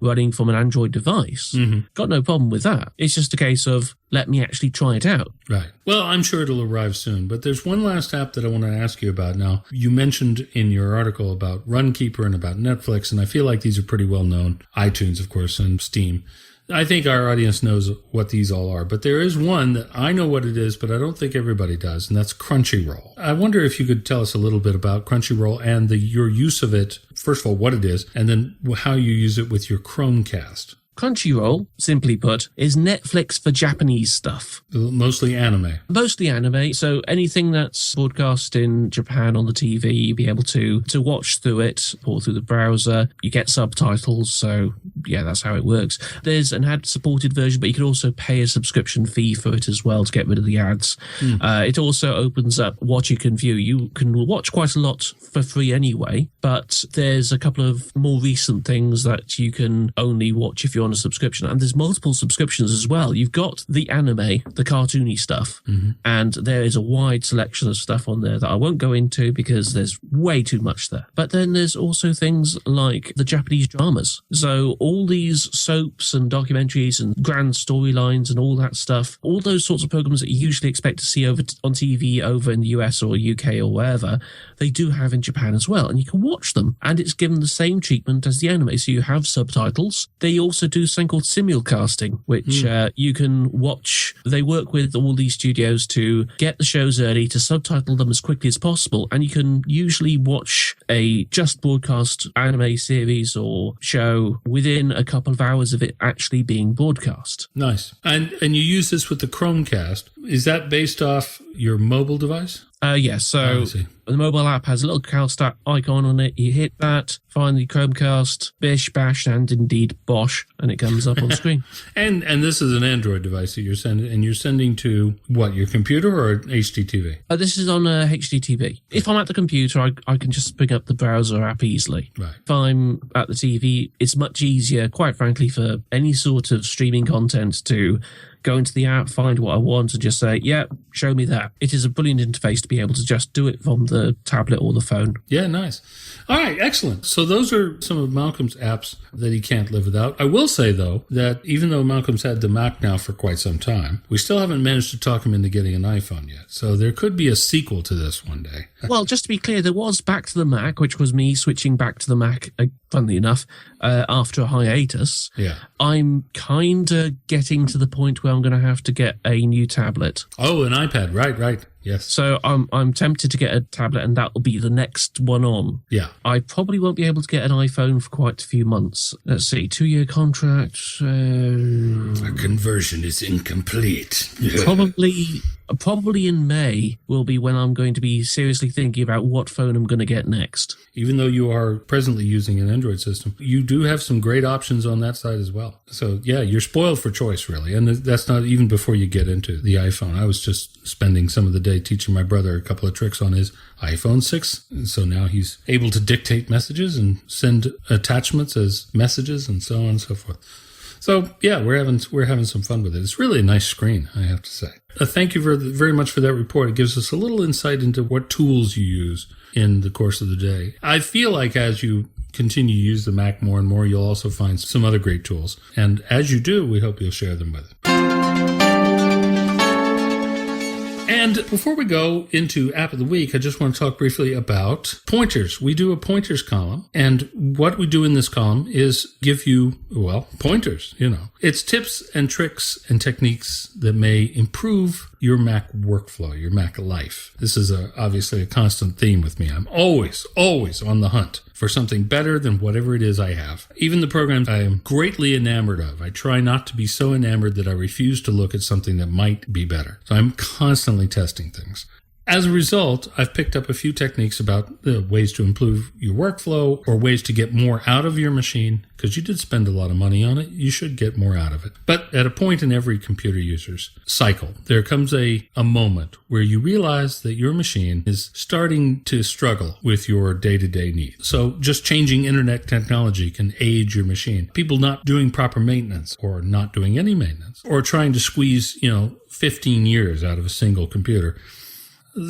running from an Android device. Got no problem with that. It's just a case of let me actually try it out. Right. Well, I'm sure it'll arrive soon. But there's one last app that I want to ask you about now. You mentioned in your article about Runkeeper and about Netflix, and I feel like these are pretty well known. iTunes, of course, and Steam. I think our audience knows what these all are, but there is one that I know what it is, but I don't think everybody does, and that's Crunchyroll. I wonder if you could tell us a little bit about Crunchyroll and your use of it, first of all, what it is, and then how you use it with your Chromecast. Crunchyroll, simply put, is Netflix for Japanese stuff. Mostly anime. Mostly anime. So anything that's broadcast in Japan on the TV, you'll be able to watch through it or through the browser. You get subtitles. So yeah, that's how it works. There's an ad-supported version, but you can also pay a subscription fee for it as well to get rid of the ads. It also opens up what you can view. You can watch quite a lot for free anyway, but there's a couple of more recent things that you can only watch if you're on a subscription, and there's multiple subscriptions as well. You've got the anime, the cartoony stuff, and there is a wide selection of stuff on there that I won't go into because there's way too much there. But then there's also things like the Japanese dramas. So all these soaps and documentaries and grand storylines and all that stuff, all those sorts of programs that you usually expect to see on TV over in the US or UK or wherever, they do have in Japan as well, and you can watch them, and it's given the same treatment as the anime. So you have subtitles. They also do something called simulcasting, which you can watch. They work with all these studios to get the shows early, to subtitle them as quickly as possible, and you can usually watch a just broadcast anime series or show within a couple of hours of it actually being broadcast. Nice. And you use this with the Chromecast. Is that based off your mobile device? Yes. So the mobile app has a little cast icon on it. You hit that, find the Chromecast, bish, bash, and indeed bosh, and it comes up on screen. And this is an Android device that you're sending to what, your computer or HDTV? This is on HDTV. If I'm at the computer, I can just bring up the browser app easily. Right. If I'm at the TV, it's much easier, quite frankly, for any sort of streaming content to go into the app, find what I want, and just say, yeah, show me that. It is a brilliant interface to be able to just do it from the tablet or the phone. Yeah, nice. All right, excellent. So those are some of Malcolm's apps that he can't live without. I will say, though, that even though Malcolm's had the Mac now for quite some time, we still haven't managed to talk him into getting an iPhone yet. So there could be a sequel to this one day. Well, just to be clear, there was Back to the Mac, which was me switching back to the Mac, funnily enough, after a hiatus. Yeah. I'm kind of getting to the point where I'm going to have to get a new tablet. Oh, an iPad. Right. Yes. So I'm tempted to get a tablet, and that will be the next one on. Yeah. I probably won't be able to get an iPhone for quite a few months. Let's see, 2-year contract. Our conversion is incomplete. Probably in May will be when I'm going to be seriously thinking about what phone I'm going to get next. Even though you are presently using an Android system, you do have some great options on that side as well. So yeah, you're spoiled for choice, really. And that's not even before you get into the iPhone. I was just spending some of the day teaching my brother a couple of tricks on his iPhone 6. And so now he's able to dictate messages and send attachments as messages and so on and so forth. So yeah, we're having some fun with it. It's really a nice screen, I have to say. Thank you very much for that report. It gives us a little insight into what tools you use in the course of the day. I feel like as you continue to use the Mac more and more, you'll also find some other great tools. And as you do, we hope you'll share them with us. And before we go into App of the Week, I just want to talk briefly about pointers. We do a pointers column, and what we do in this column is give you, pointers, It's tips and tricks and techniques that may improve your Mac workflow, your Mac life. This is obviously a constant theme with me. I'm always on the hunt for something better than whatever it is I have. Even the programs I am greatly enamored of, I try not to be so enamored that I refuse to look at something that might be better. So I'm constantly testing things. As a result, I've picked up a few techniques about the ways to improve your workflow or ways to get more out of your machine, because you did spend a lot of money on it. You should get more out of it. But at a point in every computer user's cycle, there comes a moment where you realize that your machine is starting to struggle with your day-to-day needs. So just changing internet technology can age your machine. People not doing proper maintenance or not doing any maintenance or trying to squeeze, 15 years out of a single computer.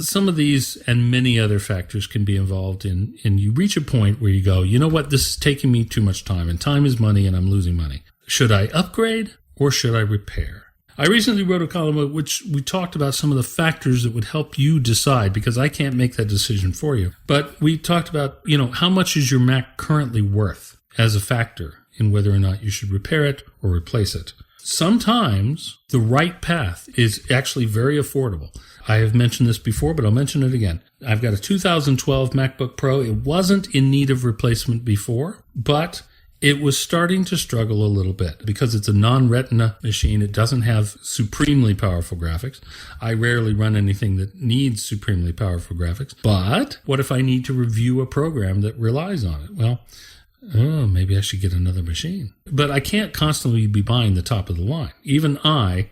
Some of these and many other factors can be involved in you reach a point where you go, you know what, this is taking me too much time, and time is money and I'm losing money. Should I upgrade or should I repair? I recently wrote a column in which we talked about some of the factors that would help you decide, because I can't make that decision for you. But we talked about, how much is your Mac currently worth? as a factor in whether or not you should repair it or replace it. Sometimes the right path is actually very affordable. I have mentioned this before, but I'll mention it again. I've got a 2012 MacBook Pro. It wasn't in need of replacement before, but it was starting to struggle a little bit because it's a non-Retina machine. It doesn't have supremely powerful graphics. I rarely run anything that needs supremely powerful graphics. But what if I need to review a program that relies on it? Well, maybe I should get another machine. But I can't constantly be buying the top of the line. Even I,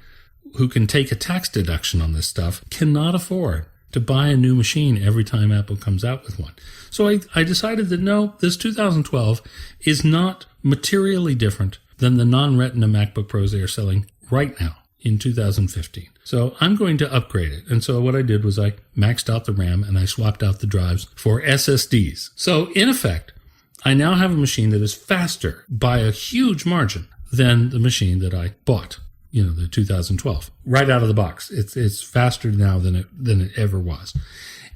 who can take a tax deduction on this stuff, cannot afford to buy a new machine every time Apple comes out with one. So I decided that no, this 2012 is not materially different than the non-Retina MacBook Pros they are selling right now in 2015. So I'm going to upgrade it. And so what I did was I maxed out the RAM and I swapped out the drives for SSDs. So in effect, I now have a machine that is faster by a huge margin than the machine that I bought, the 2012. Right out of the box. It's faster now than it ever was.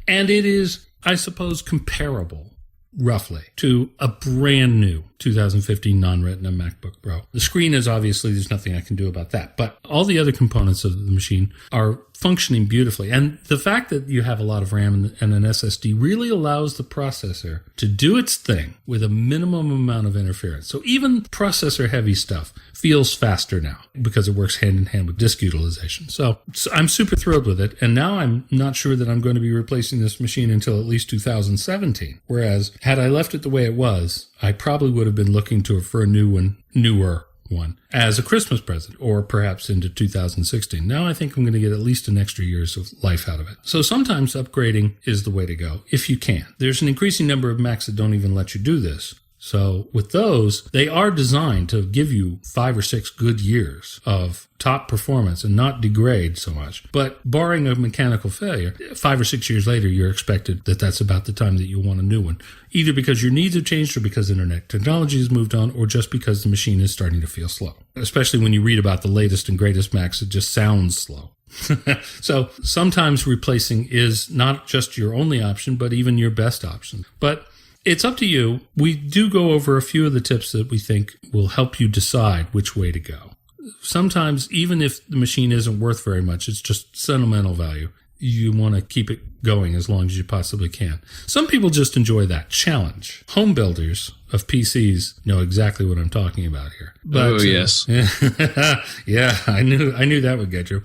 And it is, I suppose, comparable, roughly, to a brand new 2015 non-Retina MacBook Pro. The screen is obviously, there's nothing I can do about that. But all the other components of the machine are functioning beautifully. And the fact that you have a lot of RAM and an SSD really allows the processor to do its thing with a minimum amount of interference. So even processor-heavy stuff feels faster now because it works hand-in-hand with disk utilization. So I'm super thrilled with it. And now I'm not sure that I'm going to be replacing this machine until at least 2017. Whereas had I left it the way it was, I probably would have been looking for a newer one as a Christmas present, or perhaps into 2016. Now I think I'm going to get at least an extra years of life out of it. So sometimes upgrading is the way to go if you can. There's an increasing number of Macs that don't even let you do this. So with those, they are designed to give you 5 or 6 good years of top performance and not degrade so much. But barring a mechanical failure, 5 or 6 years later, you're expected that that's about the time that you'll want a new one, either because your needs have changed or because internet technology has moved on or just because the machine is starting to feel slow. Especially when you read about the latest and greatest Macs, it just sounds slow. So sometimes replacing is not just your only option, but even your best option. But it's up to you. We do go over a few of the tips that we think will help you decide which way to go. Sometimes, even if the machine isn't worth very much, it's just sentimental value. You want to keep it going as long as you possibly can. Some people just enjoy that challenge. Home builders of PCs know exactly what I'm talking about here. But, yes. Yeah, I knew that would get you.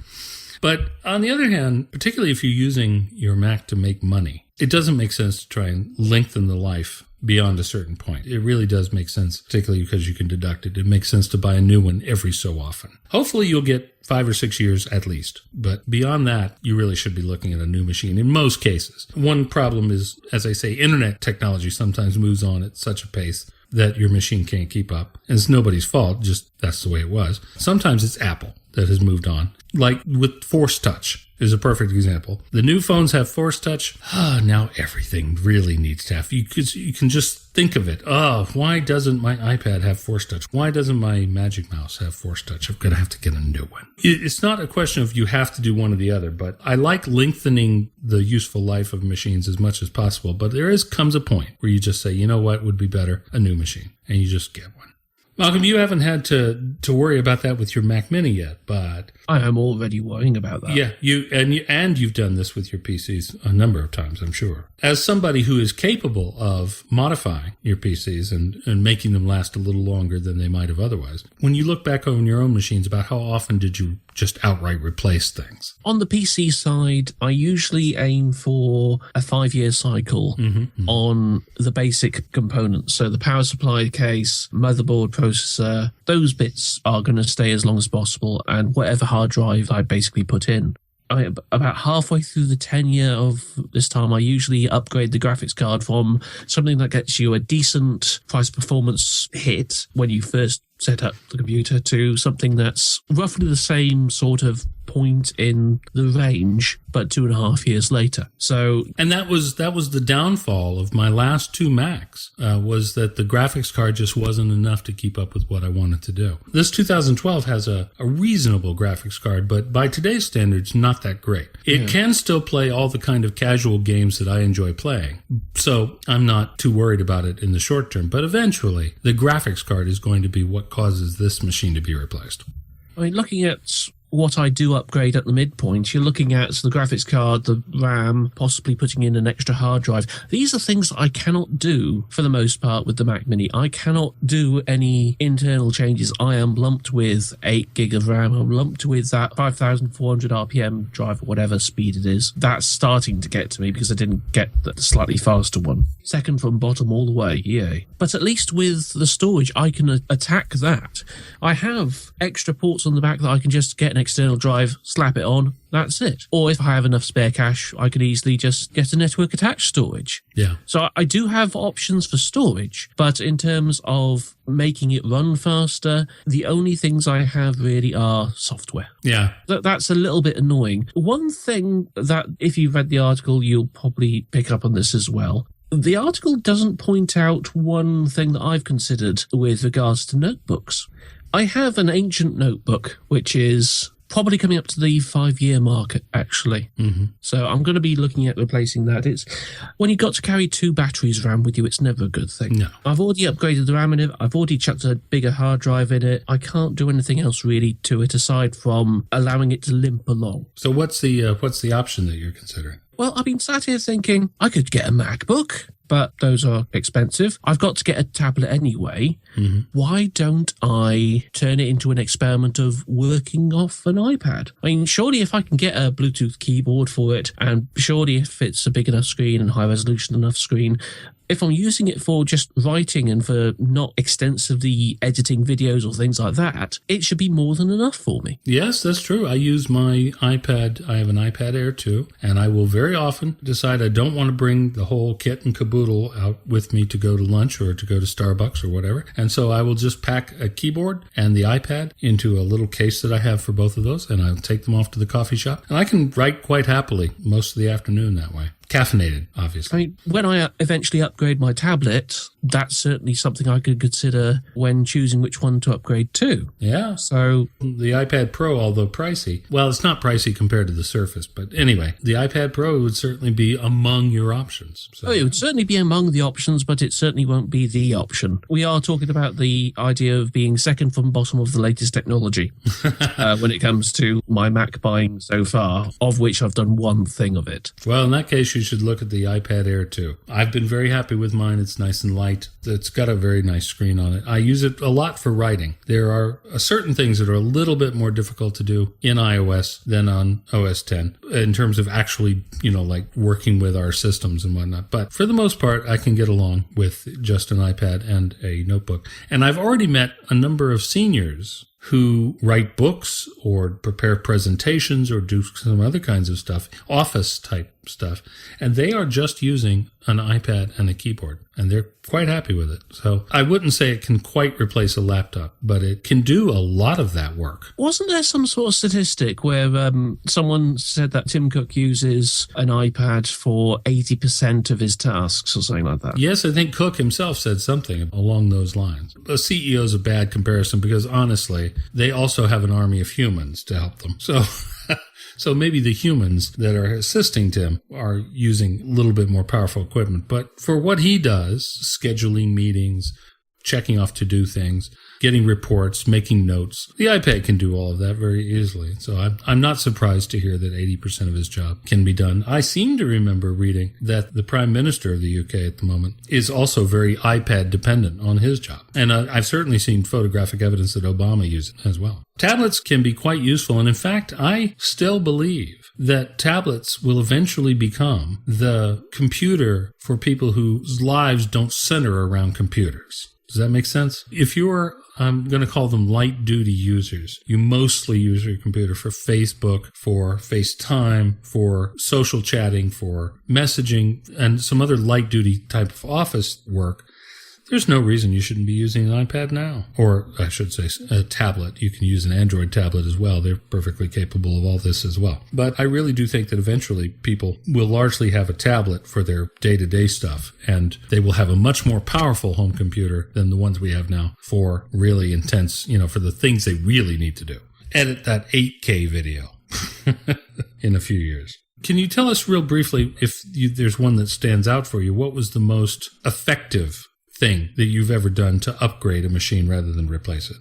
But on the other hand, particularly if you're using your Mac to make money, it doesn't make sense to try and lengthen the life beyond a certain point. It really does make sense, particularly because you can deduct it. It makes sense to buy a new one every so often. Hopefully you'll get 5 or 6 years at least. But beyond that, you really should be looking at a new machine in most cases. One problem is, as I say, internet technology sometimes moves on at such a pace that your machine can't keep up. And it's nobody's fault, just that's the way it was. Sometimes it's Apple that has moved on. Like with Force Touch is a perfect example. The new phones have Force Touch. Now everything really needs to have. You can just think of it. Why doesn't my iPad have Force Touch? Why doesn't my Magic Mouse have Force Touch? I'm going to have to get a new one. It's not a question of you have to do one or the other, but I like lengthening the useful life of machines as much as possible. But comes a point where you just say, you know what would be better? A new machine. And you just get one. Malcolm, you haven't had to worry about that with your Mac Mini yet, but I am already worrying about that. Yeah, you've done this with your PCs a number of times, I'm sure. As somebody who is capable of modifying your PCs and making them last a little longer than they might have otherwise, when you look back on your own machines, about how often did you just outright replace things? On the PC side, I usually aim for a 5-year cycle on the basic components. So the power supply case, motherboard, processor, those bits are going to stay as long as possible, and whatever hard drive I basically put in. About halfway through the tenure of this time, I usually upgrade the graphics card from something that gets you a decent price performance hit when you first set up the computer to something that's roughly the same sort of point in the range, but 2.5 years later. So, and that was the downfall of my last two Macs, was that the graphics card just wasn't enough to keep up with what I wanted to do. This 2012 has a reasonable graphics card, but by today's standards, not that great. It can still play all the kind of casual games that I enjoy playing, so I'm not too worried about it in the short term. But eventually, the graphics card is going to be what causes this machine to be replaced. I mean, looking at what I do upgrade at the midpoint, you're looking at the graphics card, the RAM, possibly putting in an extra hard drive. These are things that I cannot do for the most part with the Mac Mini. I cannot do any internal changes. I am lumped with 8 gig of RAM. I'm lumped with that 5,400 RPM drive, or whatever speed it is. That's starting to get to me because I didn't get the slightly faster one. Second from bottom all the way, yay. But at least with the storage, I can attack that. I have extra ports on the back that I can just get an external drive, slap it on, that's it. Or if I have enough spare cache, I could easily just get a network attached storage. Yeah. So I do have options for storage, but in terms of making it run faster, the only things I have really are software. Yeah. That's a little bit annoying. One thing that, if you've read the article, you'll probably pick up on this as well. The article doesn't point out one thing that I've considered with regards to notebooks. I have an ancient notebook, which is probably coming up to the 5-year mark, actually. Mm-hmm. So I'm going to be looking at replacing that. It's when you've got to carry 2 batteries RAM with you, it's never a good thing. No. I've already upgraded the RAM in it. I've already chucked a bigger hard drive in it. I can't do anything else really to it aside from allowing it to limp along. So what's the option that you're considering? Well, I've been sat here thinking I could get a MacBook, but those are expensive. I've got to get a tablet anyway. Mm-hmm. Why don't I turn it into an experiment of working off an iPad? I mean, surely if I can get a Bluetooth keyboard for it, and surely if it's a big enough screen and high resolution enough screen, if I'm using it for just writing and for not extensively editing videos or things like that, it should be more than enough for me. Yes, that's true. I use my iPad. I have an iPad Air 2, and I will very often decide I don't want to bring the whole kit and caboodle out with me to go to lunch or to go to Starbucks or whatever. And so I will just pack a keyboard and the iPad into a little case that I have for both of those, and I'll take them off to the coffee shop. And I can write quite happily most of the afternoon that way. Caffeinated, obviously. I mean, when I eventually upgrade my tablet, that's certainly something I could consider when choosing which one to upgrade to. Yeah. So the iPad Pro, although pricey, well, it's not pricey compared to the Surface, but anyway, the iPad Pro would certainly be among your options. So. Oh, it would certainly be among the options, but it certainly won't be the option. We are talking about the idea of being second from bottom of the latest technology when it comes to my Mac buying so far, of which I've done one thing of it. Well, in that case, you should look at the iPad Air 2. I've been very happy with mine. It's nice and light. It's got a very nice screen on it. I use it a lot for writing. There are certain things that are a little bit more difficult to do in iOS than on OS X in terms of actually, like working with our systems and whatnot. But for the most part, I can get along with just an iPad and a notebook. And I've already met a number of seniors who write books or prepare presentations or do some other kinds of stuff, office type stuff, and they are just using an iPad and a keyboard, and they're quite happy with it. So I wouldn't say it can quite replace a laptop, but it can do a lot of that work. Wasn't there some sort of statistic where someone said that Tim Cook uses an iPad for 80% of his tasks or something like that? Yes, I think Cook himself said something along those lines. A CEO is a bad comparison because honestly, they also have an army of humans to help them. So maybe the humans that are assisting Tim are using a little bit more powerful equipment. But for what he does, scheduling meetings, checking off to-do things, getting reports, making notes, the iPad can do all of that very easily. So I'm not surprised to hear that 80% of his job can be done. I seem to remember reading that the Prime Minister of the UK at the moment is also very iPad dependent on his job. And I've certainly seen photographic evidence that Obama uses it as well. Tablets can be quite useful. And in fact, I still believe that tablets will eventually become the computer for people whose lives don't center around computers. Does that make sense? If you're, I'm going to call them light duty users, you mostly use your computer for Facebook, for FaceTime, for social chatting, for messaging, and some other light duty type of office work, there's no reason you shouldn't be using an iPad now. Or I should say a tablet. You can use an Android tablet as well. They're perfectly capable of all this as well. But I really do think that eventually people will largely have a tablet for their day-to-day stuff, and they will have a much more powerful home computer than the ones we have now for really intense, for the things they really need to do. Edit that 8K video in a few years. Can you tell us real briefly, if there's one that stands out for you, what was the most effective thing that you've ever done to upgrade a machine rather than replace it?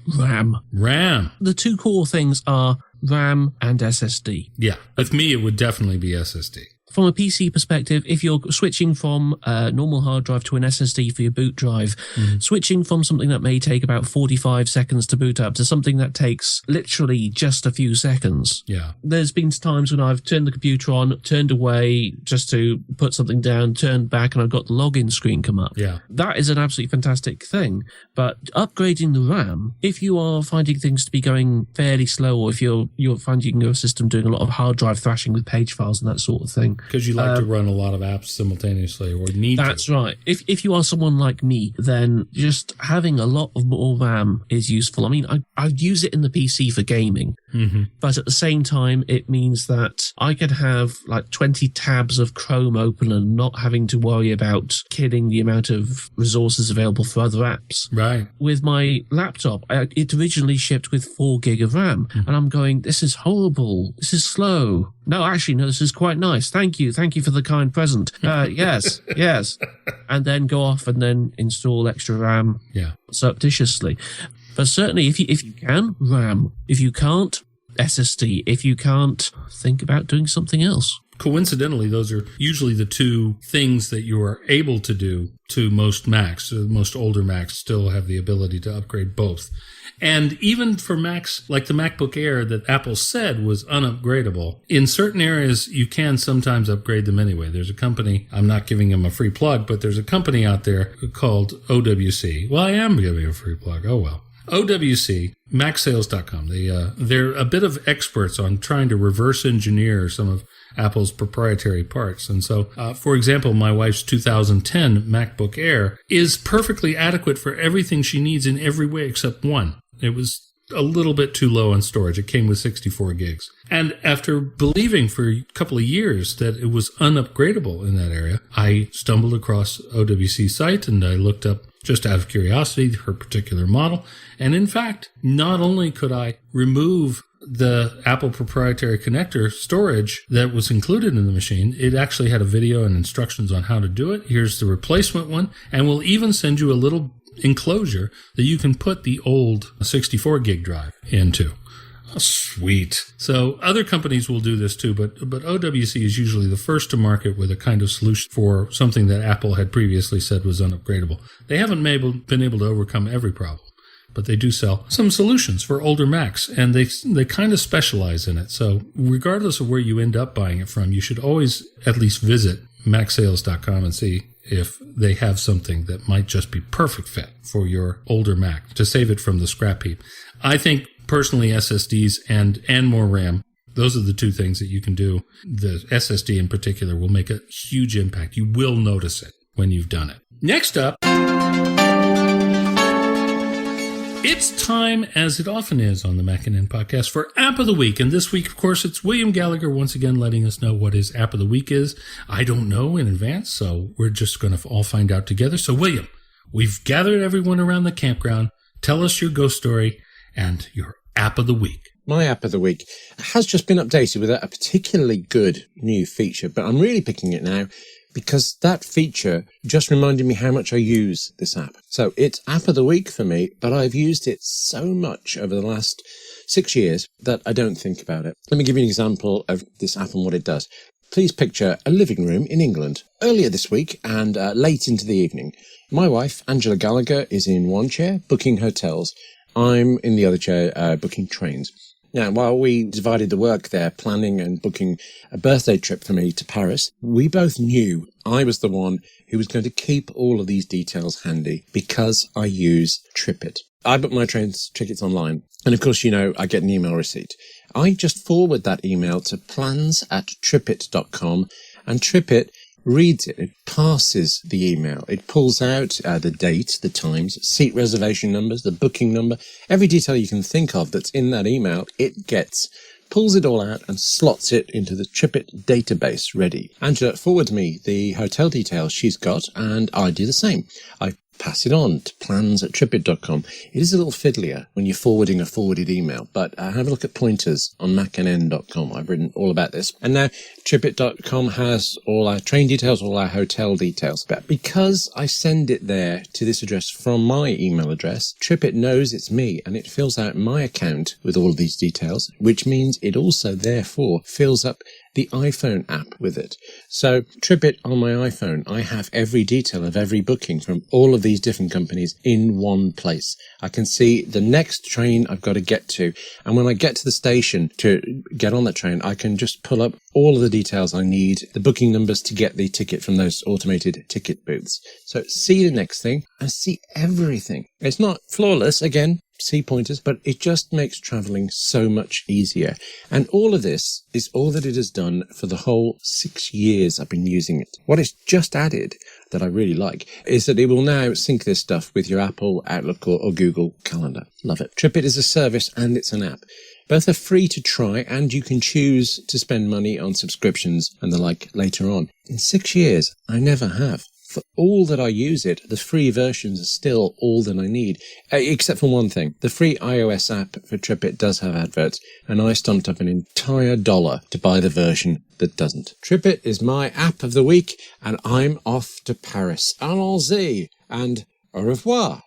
RAM. The two core things are RAM and SSD. Yeah. With me, it would definitely be SSD. From a PC perspective, if you're switching from a normal hard drive to an SSD for your boot drive, switching from something that may take about 45 seconds to boot up to something that takes literally just a few seconds. Yeah. There's been times when I've turned the computer on, turned away just to put something down, turned back, and I've got the login screen come up. Yeah. That is an absolutely fantastic thing. But upgrading the RAM, if you are finding things to be going fairly slow, or if you're finding your system doing a lot of hard drive thrashing with page files and that sort of thing, because you like to run a lot of apps simultaneously, or need That's right. If you are someone like me, then just having a lot of more RAM is useful. I mean, I use it in the PC for gaming, but at the same time, it means that I could have like 20 tabs of Chrome open and not having to worry about killing the amount of resources available for other apps. Right. With my laptop, it originally shipped with 4 gig of RAM, and I'm going, this is horrible. This is slow. No, actually, no, this is quite nice. Thank you for the kind present. Yes. And then go off and then install extra RAM surreptitiously. But certainly, if you can, RAM. If you can't, SSD. If you can't, think about doing something else. Coincidentally, those are usually the two things that you are able to do to most Macs. Most older Macs still have the ability to upgrade both. And even for Macs like the MacBook Air that Apple said was unupgradable, in certain areas you can sometimes upgrade them anyway. There's a company, I'm not giving them a free plug, but there's a company out there called OWC. Well, I am giving a free plug. Oh, well. OWC, MacSales.com. They're a bit of experts on trying to reverse engineer some of Apple's proprietary parts. And so, for example, my wife's 2010 MacBook Air is perfectly adequate for everything she needs in every way except one. It was a little bit too low on storage. It came with 64 gigs. And after believing for a couple of years that it was unupgradable in that area, I stumbled across OWC's site and I looked up, just out of curiosity, her particular model. And in fact, not only could I remove the Apple proprietary connector storage that was included in the machine, it actually had a video and instructions on how to do it. Here's the replacement one. And we'll even send you a little enclosure that you can put the old 64 gig drive into. Oh, sweet. So other companies will do this too, but OWC is usually the first to market with a kind of solution for something that Apple had previously said was unupgradable. They haven't been able to overcome every problem, but they do sell some solutions for older Macs, and they kind of specialize in it. So regardless of where you end up buying it from, you should always at least visit MacSales.com and see if they have something that might just be perfect fit for your older Mac to save it from the scrap heap. I think personally SSDs and more RAM, those are the two things that you can do. The SSD in particular will make a huge impact. You will notice it when you've done it. Next up, it's time, as it often is on the MacNN podcast, for App of the Week. And this week, of course, it's William Gallagher once again letting us know what his App of the Week is. I don't know in advance, so we're just going to all find out together. So, William, we've gathered everyone around the campground. Tell us your ghost story and your App of the Week. My App of the Week has just been updated with a particularly good new feature, but I'm really picking it now because that feature just reminded me how much I use this app. So it's App of the Week for me, but I've used it so much over the last 6 years that I don't think about it. Let me give you an example of this app and what it does. Please picture a living room in England. Earlier this week and late into the evening, my wife, Angela Gallagher, is in one chair booking hotels. I'm in the other chair booking trains. Now, while we divided the work there, planning and booking a birthday trip for me to Paris, we both knew I was the one who was going to keep all of these details handy because I use TripIt. I book my train tickets online, and of course, you know, I get an email receipt. I just forward that email to plans@tripit.com, and TripIt reads it, it parses the email, it pulls out the date, the times, seat reservation numbers, the booking number, every detail you can think of that's in that email, it gets, pulls it all out and slots it into the TripIt database ready. Angela forwards me the hotel details she's got, and I do the same. I pass it on to plans@tripit.com. It is a little fiddlier when you're forwarding a forwarded email, but have a look at pointers on MacNN.com. I've written all about this. And now tripit.com has all our train details, all our hotel details. But because I send it there to this address from my email address, TripIt knows it's me and it fills out my account with all of these details, which means it also therefore fills up the iPhone app with it. So TripIt on my iPhone, I have every detail of every booking from all of these different companies in one place. I can see the next train I've got to get to. And when I get to the station to get on that train, I can just pull up all of the details I need, the booking numbers to get the ticket from those automated ticket booths. So see the next thing and see everything. It's not flawless, again, see pointers, but it just makes traveling so much easier. And all of this is all that it has done for the whole 6 years I've been using it. What it's just added that I really like is that it will now sync this stuff with your Apple, Outlook, or Google Calendar. Love it. TripIt is a service and it's an app. Both are free to try, and you can choose to spend money on subscriptions and the like later on. In 6 years, I never have. For all that I use it, the free versions are still all that I need, except for one thing. The free iOS app for TripIt does have adverts, and I stumped up an entire $1 to buy the version that doesn't. TripIt is my app of the week, and I'm off to Paris. Allons-y, and au revoir.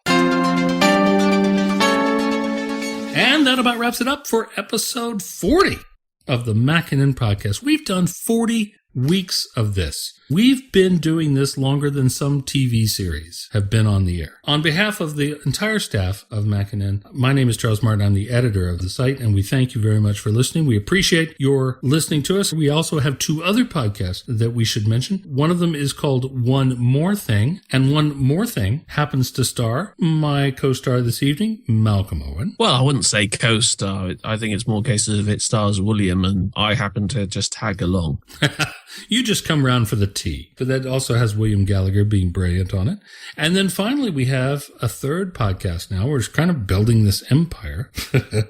And that about wraps it up for episode 40 of the MacNN podcast. We've done 40 weeks of this. We've been doing this longer than some TV series have been on the air. On behalf of the entire staff of MacNN, my name is Charles Martin. I'm the editor of the site, and we thank you very much for listening. We appreciate your listening to us. We also have 2 other podcasts that we should mention. One of them is called One More Thing, and One More Thing happens to star my co-star this evening, Malcolm Owen. Well, I wouldn't say co-star. I think it's more cases of it stars William, and I happen to just tag along. You just come round for the tea. But that also has William Gallagher being brilliant on it. And then finally, we have a third podcast now. We're kind of building this empire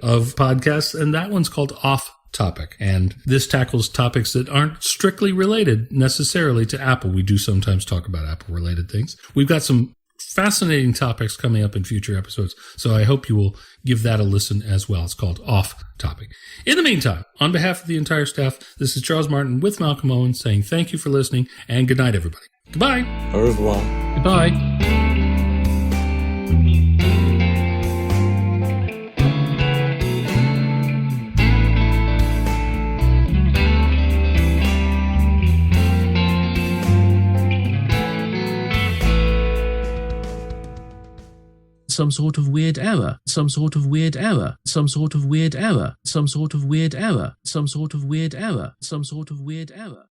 of podcasts, and that one's called Off Topic. And this tackles topics that aren't strictly related necessarily to Apple. We do sometimes talk about Apple-related things. We've got some fascinating topics coming up in future episodes, so I hope you will give that a listen as well. It's called Off Topic. In the meantime, on behalf of the entire staff, this is Charles Martin with Malcolm Owen saying thank you for listening, and good night, everybody. Goodbye. Au revoir. Goodbye. Some sort of weird error, some sort of weird error, some sort of weird error, some sort of weird error, some sort of weird error, some sort of weird error.